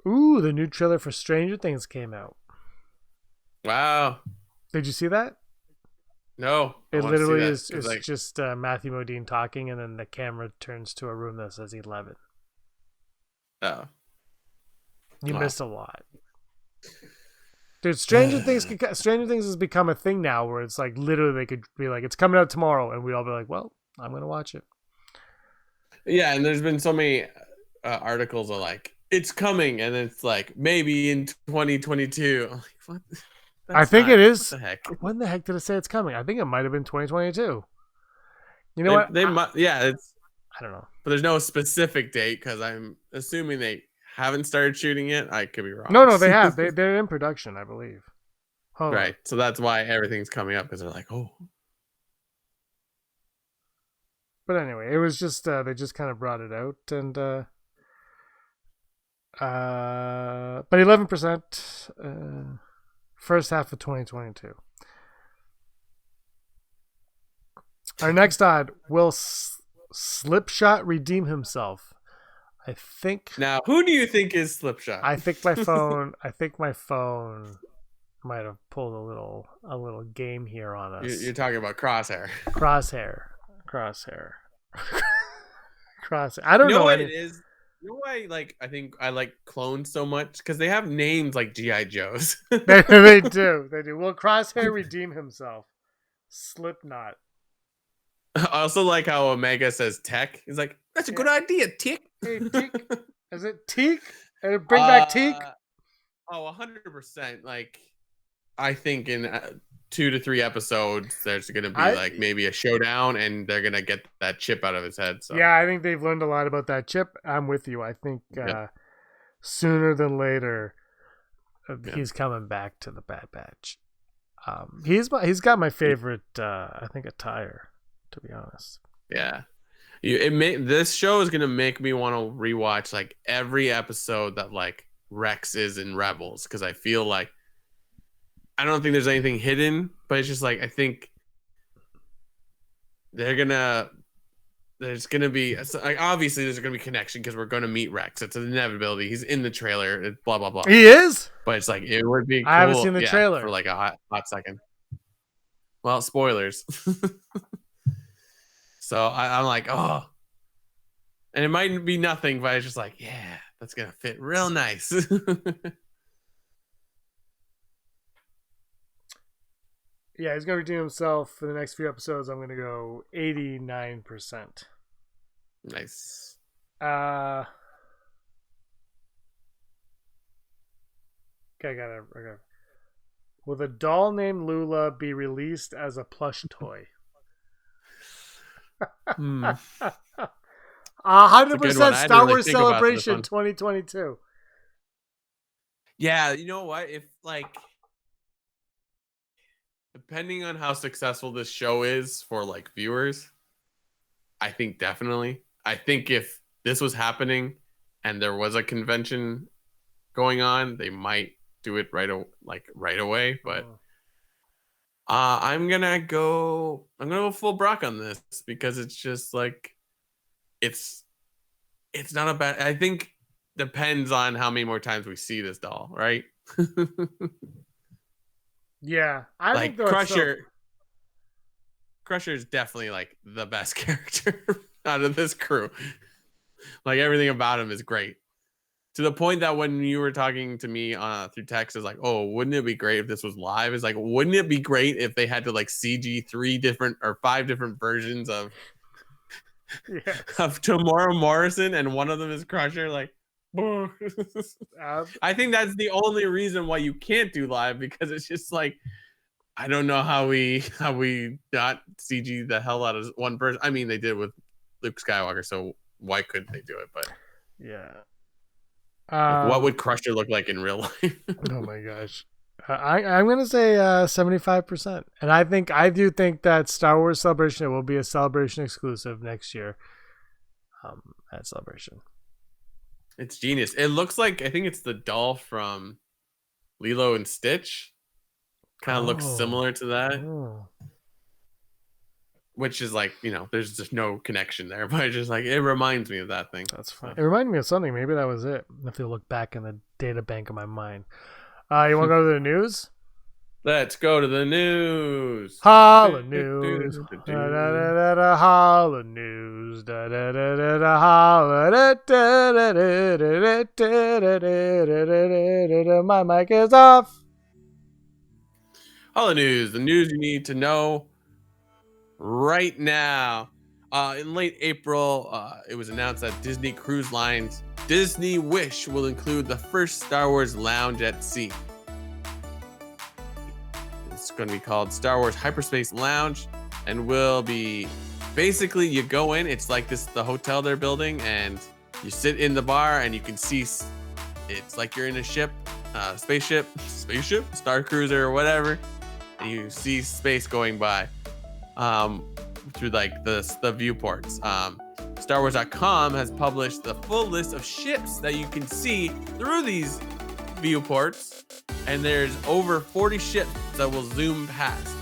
Ooh, the new trailer for Stranger Things came out. Wow. Did you see that? No. It literally is just Matthew Modine talking, and then the camera turns to a room that says 11. Oh. You missed a lot. Dude, Stranger Things has become a thing now where it's like literally they could be like, it's coming out tomorrow, and we'd all be like, well, I'm going to watch it. Yeah, and there's been so many articles of it's coming, and it's maybe in 2022. I'm like, what? I think it is. What the heck? When the heck did it say it's coming? I think it might have been 2022. You know what? They might. Yeah, it's. I don't know, but there's no specific date because I'm assuming they haven't started shooting yet. I could be wrong. No, they have. They're in production, I believe. Hold right. on. So that's why everything's coming up, because they're like, oh. But anyway, it was just they just kind of brought it out, and but 11%. First half of 2022. Our next odd, will Slipshot redeem himself? I think. Now, who do you think is Slipshot? I think my phone might have pulled a little game here on us. You're talking about Crosshair. Crosshair. I don't know what it is. You know why I think I like clones so much? Because they have names like G.I. Joes. They do. Will Crosshair redeem himself? Slipknot. I also like how Omega says tech. He's like, that's a good idea, Tick. Hey, Tick. Is it Teak? Bring back Teak? Oh, 100%. I think in 2 to 3 episodes, there's going to be maybe a showdown, and they're going to get that chip out of his head. So. Yeah, I think they've learned a lot about that chip. I'm with you. I think sooner than later, he's coming back to the Bad Batch. He's got my favorite, I think, attire, to be honest. Yeah. This show is going to make me want to rewatch every episode that Rex is in Rebels, because I feel like I don't think there's anything hidden, but it's just I think there's gonna be obviously there's gonna be connection because we're gonna meet Rex. It's an inevitability. He's in the trailer. Blah blah blah. He is, but it's it would be. Cool, I haven't seen the trailer for a hot second. Well, spoilers. So I'm oh, and it might be nothing, but it's just yeah, that's gonna fit real nice. Yeah, he's going to redeem himself for the next few episodes. I'm going to go 89%. Nice. Okay, I got it. Will the doll named Lula be released as a plush toy? 100% Star Wars Celebration 2022. Yeah, you know what? If depending on how successful this show is for viewers, I think definitely. I think if this was happening and there was a convention going on, they might do it right away. But I'm gonna go full Brock on this because it's just it's not a bad. I think depends on how many more times we see this doll, right? Yeah, I think Crusher is definitely the best character out of this crew. Everything about him is great, to the point that when you were talking to me through text, is oh, wouldn't it be great if this was live? It's wouldn't it be great if they had to CG 3 different or 5 different versions of Tamora Morrison, and one of them is Crusher? I think that's the only reason why you can't do live, because it's just I don't know how we not CG the hell out of one person. I mean, they did with Luke Skywalker, so why couldn't they do it? But yeah, what would Crusher look like in real life? Oh my gosh, I'm gonna say 75%, and I do think that Star Wars Celebration will be a Celebration exclusive next year. At Celebration. It's genius. It looks I think it's the doll from Lilo and Stitch. Kind of looks similar to that. Which is there's just no connection there. But it's just it reminds me of that thing. That's fine. It reminded me of something. Maybe that was it. I have to look back in the data bank of my mind. You want to go to the news? Let's go to the news. Holla news. Holla news. Holla. My mic is off. Holla news. The news you need to know right now. In late April, it was announced that Disney Cruise Line's Disney Wish will include the first Star Wars lounge at sea. It's going to be called Star Wars Hyperspace Lounge, and will be basically you go in. It's the hotel they're building, and you sit in the bar and you can see. It's like you're in a ship, spaceship, Star Cruiser or whatever, and you see space going by through the viewports. StarWars.com has published the full list of ships that you can see through these viewports, and there's over 40 ships that will zoom past.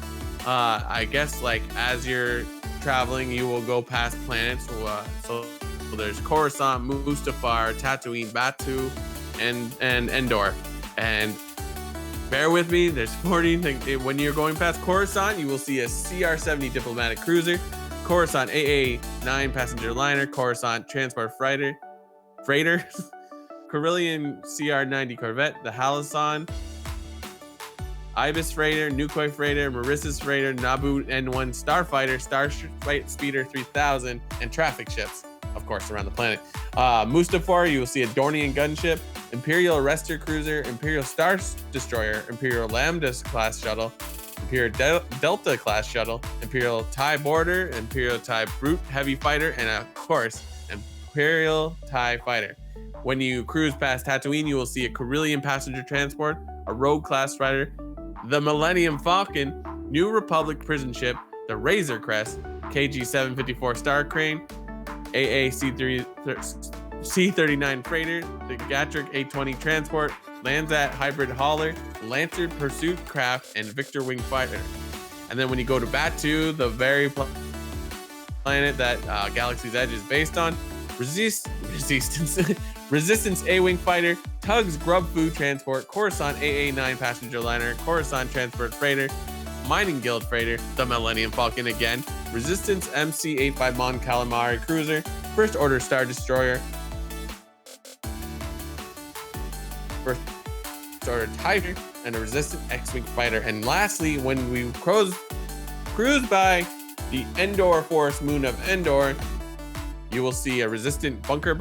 I guess as you're traveling, you will go past planets. So there's Coruscant, Mustafar, Tatooine, Batu, and Endor. And bear with me, there's 40 things. When you're going past Coruscant, you will see a CR-70 diplomatic cruiser, Coruscant AA-9 passenger liner, Coruscant transport freighter, Corellian CR-90 corvette, the Halasan, Ibis freighter, Nukoi freighter, Marissus freighter, Naboo N1 starfighter, Starfight Speeder 3000, and traffic ships, of course, around the planet. Mustafar, you will see a Dornian gunship, Imperial Arrestor cruiser, Imperial Star Destroyer, Imperial Lambda class shuttle, Imperial Delta class shuttle, Imperial TIE Border, Imperial TIE Brute heavy fighter, and of course, Imperial TIE fighter. When you cruise past Tatooine, you will see a Corellian passenger transport, a Rogue class fighter, the Millennium Falcon, New Republic prison ship, the Razor Crest, KG-754 Star Crane, C-39 freighter, the Gatric A-20 transport, Landsat hybrid hauler, Lancer pursuit craft, and Victor wing fighter. And then when you go to Batu, the very planet that Galaxy's Edge is based on, Resistance A-wing fighter, Tugs grub food transport, Coruscant AA-9 passenger liner, Coruscant transport freighter, Mining Guild freighter, the Millennium Falcon again, Resistance MC-85 Mon Calamari cruiser, First Order Star Destroyer, First Order Tiger, and a Resistance X-Wing fighter. And lastly, when we cruise by the Endor Forest moon of Endor, you will see a Resistant Bunker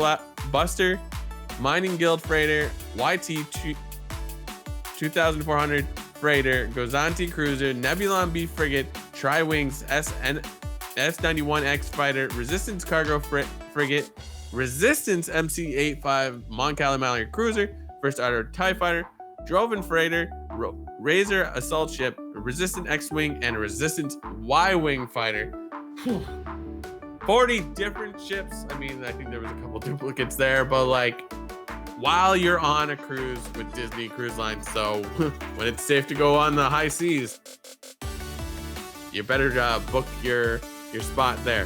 Buster, Mining Guild freighter, YT 2400 freighter, Gozanti cruiser, Nebulon B frigate, Tri-Wings S91X fighter, Resistance cargo frigate, Resistance MC-85 Mon Calamari cruiser, First Order TIE fighter, Droven freighter, Razor assault ship, Resistant X-Wing, and a Resistance Y-Wing fighter. 40 different ships. I mean, I think there was a couple duplicates there, but like, while you're on a cruise with Disney Cruise Line, so when it's safe to go on the high seas, you better book your spot there.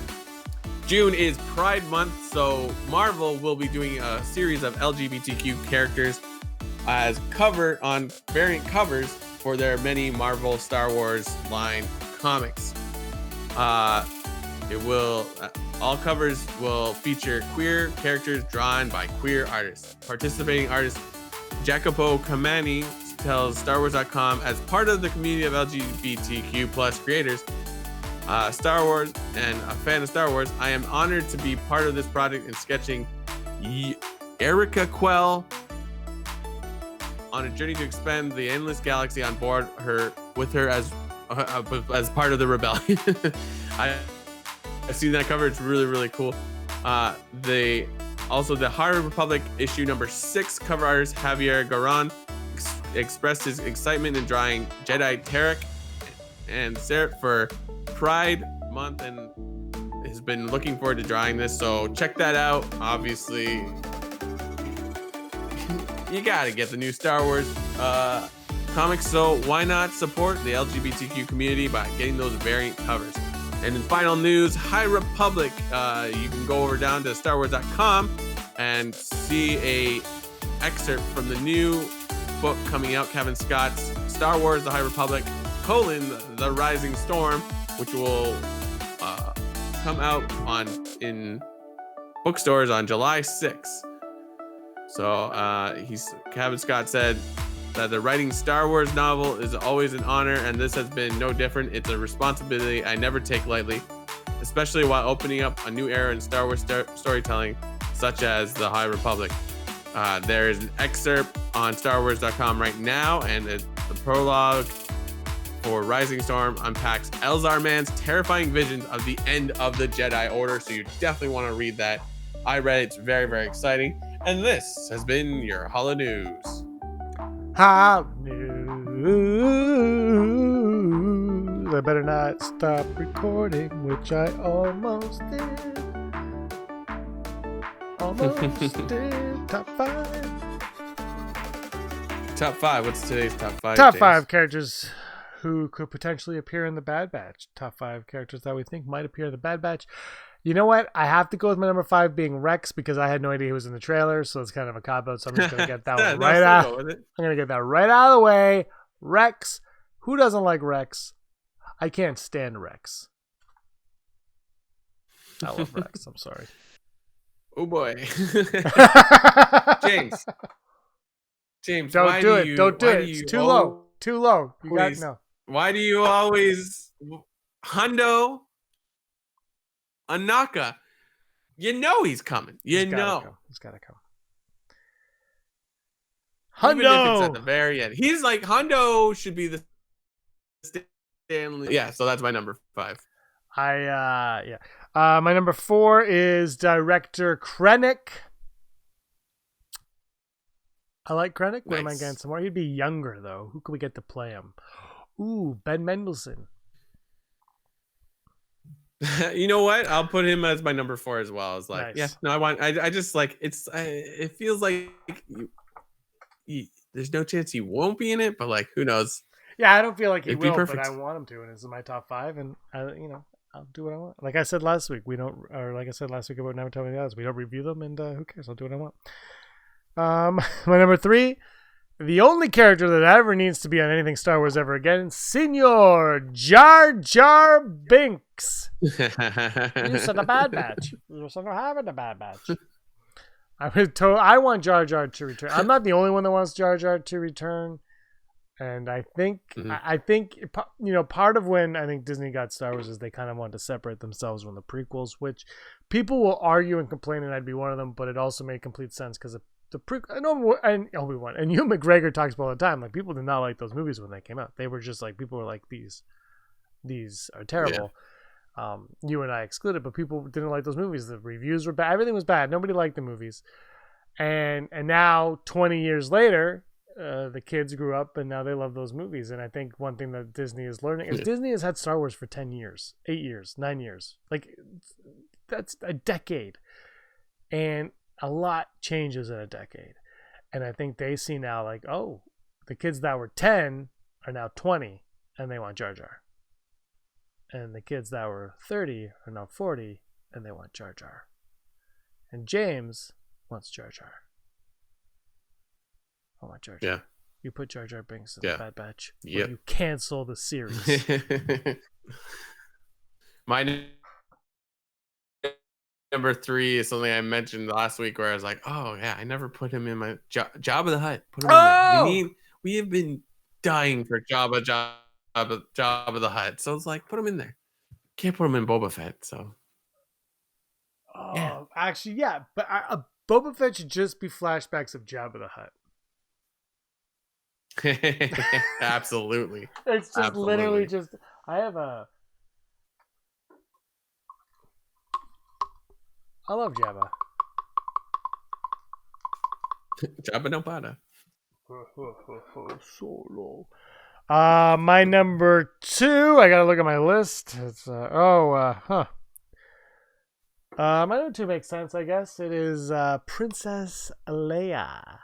June is Pride Month, so Marvel will be doing a series of LGBTQ characters as variant covers for their many Marvel Star Wars line comics. All covers will feature queer characters drawn by queer artists. Participating artist Jacopo Camani tells StarWars.com, as part of the community of LGBTQ plus creators, Star Wars, and a fan of Star Wars, I am honored to be part of this project in sketching Erica Quell on a journey to expand the endless galaxy on board with her as part of the rebellion. I've seen that cover. It's really, really cool. The High Republic issue number 6 cover artist Javier Garan expressed his excitement in drawing Jedi Tarek and Sarah for Pride Month and has been looking forward to drawing this. So check that out. Obviously, you gotta get the new Star Wars comics. So why not support the LGBTQ community by getting those variant covers? And in final news, High Republic, you can go over down to StarWars.com and see a excerpt from the new book coming out, Kevin Scott's Star Wars: The High Republic, The Rising Storm, which will come out in bookstores on July 6th. So Kevin Scott said that the writing Star Wars novel is always an honor, and this has been no different. It's a responsibility I never take lightly, especially while opening up a new era in Star Wars storytelling, such as the High Republic. There is an excerpt on StarWars.com right now, and the prologue for Rising Storm unpacks Elzar Mann's terrifying visions of the end of the Jedi Order, so you definitely want to read that. I read it. It's very, very exciting. And this has been your Holo News. Hot news. I better not stop recording, which I almost did. Almost did. Top 5. Top 5. What's today's top 5? Top James? 5 characters who could potentially appear in the Bad Batch. Top 5 characters that we think might appear in the Bad Batch. You know what? I have to go with my number 5 being Rex because I had no idea he was in the trailer, so it's kind of a cop-out. So I'm just gonna get that one right out. I'm gonna get that right out of the way. Rex. Who doesn't like Rex? I can't stand Rex. I love Rex. I'm sorry. Oh boy. James, don't do it. Don't do it. It's too low. Too low. You got no. Why do you always Hundo Anaka? You know he's coming. He's gotta come. Hundo. Even if it's at the very end. He's like Hundo should be the Stanley. Yeah, so that's my number 5. My number 4 is director Krennic. I like Krennic. What am I getting some more? He'd be younger though. Who could we get to play him? Ooh, Ben Mendelsohn. You know what? I'll put him as my number 4 as well. It's like, nice. I just like it feels like there's no chance he won't be in it, but like, who knows? Yeah, I don't feel like he will, but I want him to, and it's in my top 5, and I'll do what I want. Like I said last week, about Never Tell Me the Odds, we don't review them, and who cares? I'll do what I want. My number 3, the only character that ever needs to be on anything Star Wars ever again, Senor Jar Jar Binks. You said the Bad Batch. You said not having the Bad Batch. I want Jar Jar to return. I'm not the only one that wants Jar Jar to return. And I think, part of when I think Disney got Star Wars is they kind of wanted to separate themselves from the prequels, which people will argue and complain, and I'd be one of them, but it also made complete sense because the prequel, and Obi-Wan, and Ewan McGregor talks about all the time, like, people did not like those movies when they came out. They were just like, people were like, these are terrible. Yeah. You and I excluded, but people didn't like those movies. The reviews were bad. Everything was bad. Nobody liked the movies. And now, 20 years later, the kids grew up and now they love those movies. And I think one thing that Disney is learning is Disney has had Star Wars for 10 years, 8 years, 9 years. Like, that's a decade. And a lot changes in a decade. And I think they see now, like, oh, the kids that were 10 are now 20 and they want Jar Jar. And the kids that were 30 are now 40 and they want Jar Jar. And James wants Jar Jar. I want Jar Jar. Yeah. You put Jar Jar Binks in the Bad Batch. Yeah. You cancel the series. My number 3 is something I mentioned last week where I was like, oh yeah, I never put him in my Jabba the Hutt. Put him in there. We have been dying for Jabba the Hutt. So it's like, put him in there. Can't put him in Boba Fett. So. Actually, yeah. But Boba Fett should just be flashbacks of Jabba the Hutt. Absolutely. It's just literally just. I love Jabba. Jabba no Pada. Solo. My number 2. I gotta look at my list. It's my number 2 makes sense, I guess. It is Princess Leia.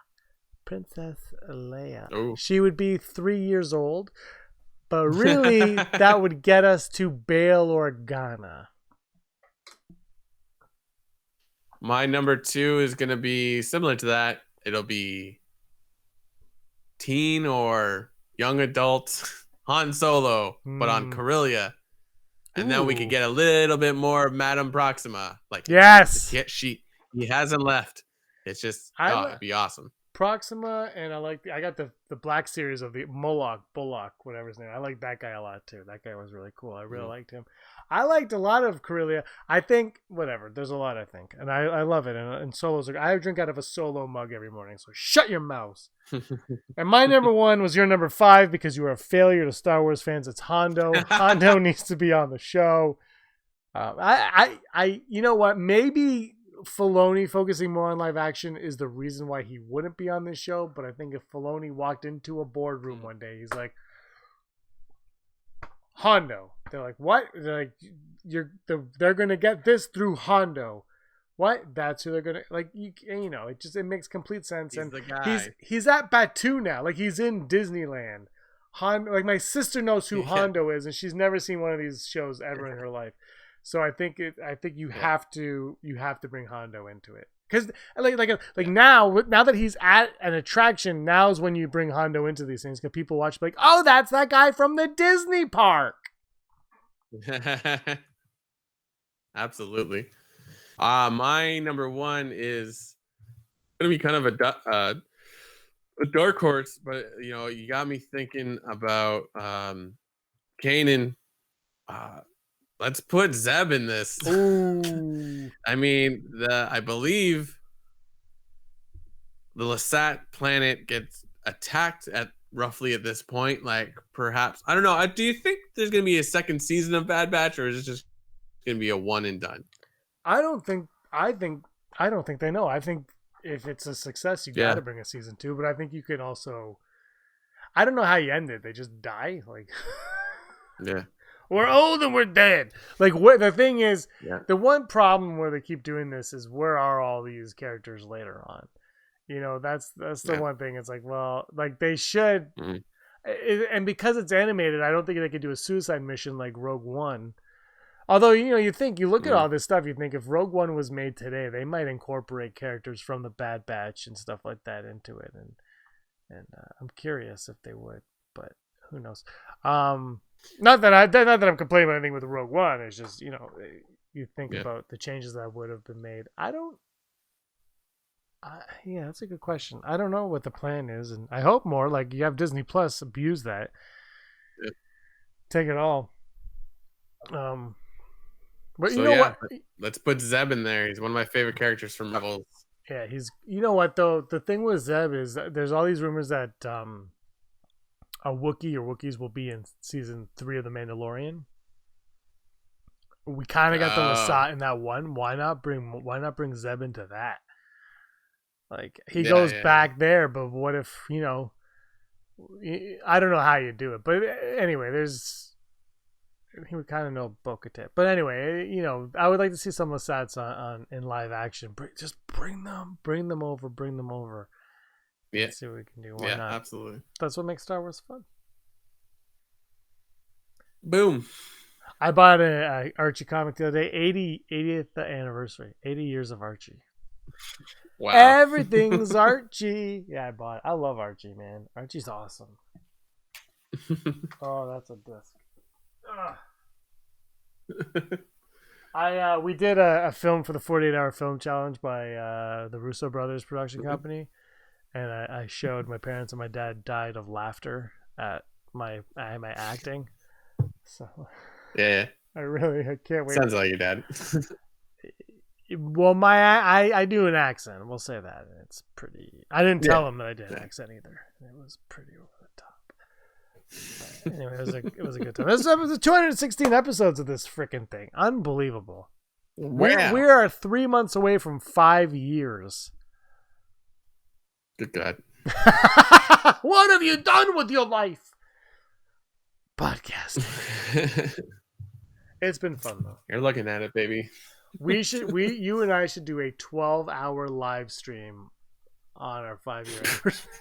Ooh. She would be 3 years old, but really that would get us to Bail Organa. My number 2 is going to be similar to that. It'll be teen or young adult Han Solo, but on Corellia. And then we could get a little bit more of Madame Proxima. Like, yes, he hasn't left. It's just, it'd be awesome. Proxima, and I got the Black series of the Bullock, whatever his name. I like that guy a lot too. That guy was really cool. I really liked him. I liked a lot of Corellia. I think there's a lot I think, and I love it. And Solo's I drink out of a Solo mug every morning. So shut your mouth. And my number 1 was your number 5 because you are a failure to Star Wars fans. It's Hondo. Hondo needs to be on the show. You know what? Maybe Filoni focusing more on live action is the reason why he wouldn't be on this show, but I think if Filoni walked into a boardroom one day, he's like, Hondo. They're like, what? They're like, they're gonna get this through Hondo. What? That's who they're gonna like. It makes complete sense. He's and the guy. He's at Batuu now. Like, he's in Disneyland. Hondo, like my sister knows who Hondo is, and she's never seen one of these shows ever in her life. So I think you have to bring Hondo into it, because like now that he's at an attraction, now is when you bring Hondo into these things, because people watch like, oh, that's that guy from the Disney park. Absolutely. My number one is gonna be kind of a dark horse, but you got me thinking about Kanan. Let's put Zeb in this. Ooh. I mean, I believe the Lasat planet gets attacked at roughly at this point. Like, perhaps, I don't know. Do you think there's gonna be a second season of Bad Batch, or is it just gonna be a one and done? I don't think they know. I think if it's a success, you got to bring a season 2. But I think you could also, I don't know how you end it. They just die, like. Yeah. We're old and we're dead. Like, what the thing is, the one problem where they keep doing this is, where are all these characters later on? That's the one thing. It's like, well, like they should, and because it's animated, I don't think they could do a suicide mission like Rogue One. Although, you look at all this stuff, you think if Rogue One was made today, they might incorporate characters from the Bad Batch and stuff like that into it, and I'm curious if they would, but who knows? Not that I'm complaining about anything with Rogue One. It's just, you think about the changes that would have been made. That's a good question. I don't know what the plan is, and I hope more. Like, you have Disney Plus, abuse that. Yeah. Take it all. But so, what? Let's put Zeb in there. He's one of my favorite characters from Rebels. Yeah, he's. You know what though? The thing with Zeb is there's all these rumors that a Wookiee or Wookiees will be in season 3 of The Mandalorian. We kind of got the Lasat in that one. Why not bring Zeb into that? Like, he goes back there, but what if, I don't know how you do it. But anyway, he would kind of know Bo-Katan. But anyway, I would like to see some Lasats in live action. Just bring them over. Yeah. See what we can do. Why not? Absolutely. That's what makes Star Wars fun. Boom. I bought an Archie comic the other day. 80th anniversary. 80 years of Archie. Wow. Everything's Archie. Yeah, I bought it. I love Archie, man. Archie's awesome. Oh, that's a disc. We did a film for the 48-hour film challenge by the Russo brothers production company. And I showed my parents, and my dad died of laughter at my acting. So yeah, I can't wait. Sounds like your dad. Well, I do an accent. We'll say that it's pretty. I didn't tell him that I did an accent either. It was pretty over the top. But anyway, it was a good time. This was 216 episodes of this freaking thing. Unbelievable. Wow. We are 3 months away from 5 years. Good God. What have you done with your life? Podcasting. It's been fun though. You're looking at it, baby. You and I should do a 12-hour live stream on our 5-year anniversary.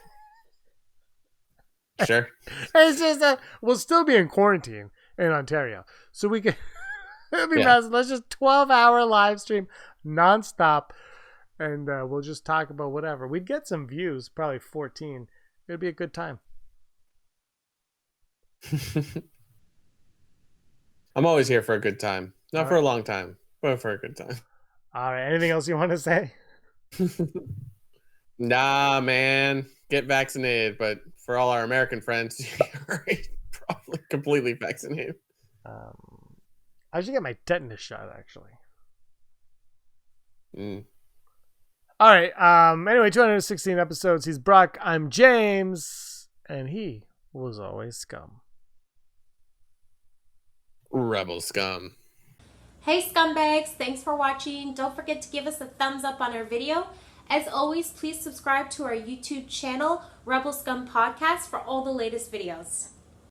Sure. It's just we'll still be in quarantine in Ontario, so we can. It'll be massive. Let's just 12-hour live stream nonstop. And we'll just talk about whatever. We'd get some views, probably 14. It'd be a good time. I'm always here for a good time. Not for a long time, but for a good time. All right. Anything else you want to say? Nah, man. Get vaccinated. But for all our American friends, you're probably completely vaccinated. I should get my tetanus shot, actually. All right. Anyway, 216 episodes. He's Brock. I'm James. And he was always Scum. Rebel Scum. Hey scumbags, thanks for watching. Don't forget to give us a thumbs up on our video. As always, please subscribe to our YouTube channel, Rebel Scum Podcast, for all the latest videos.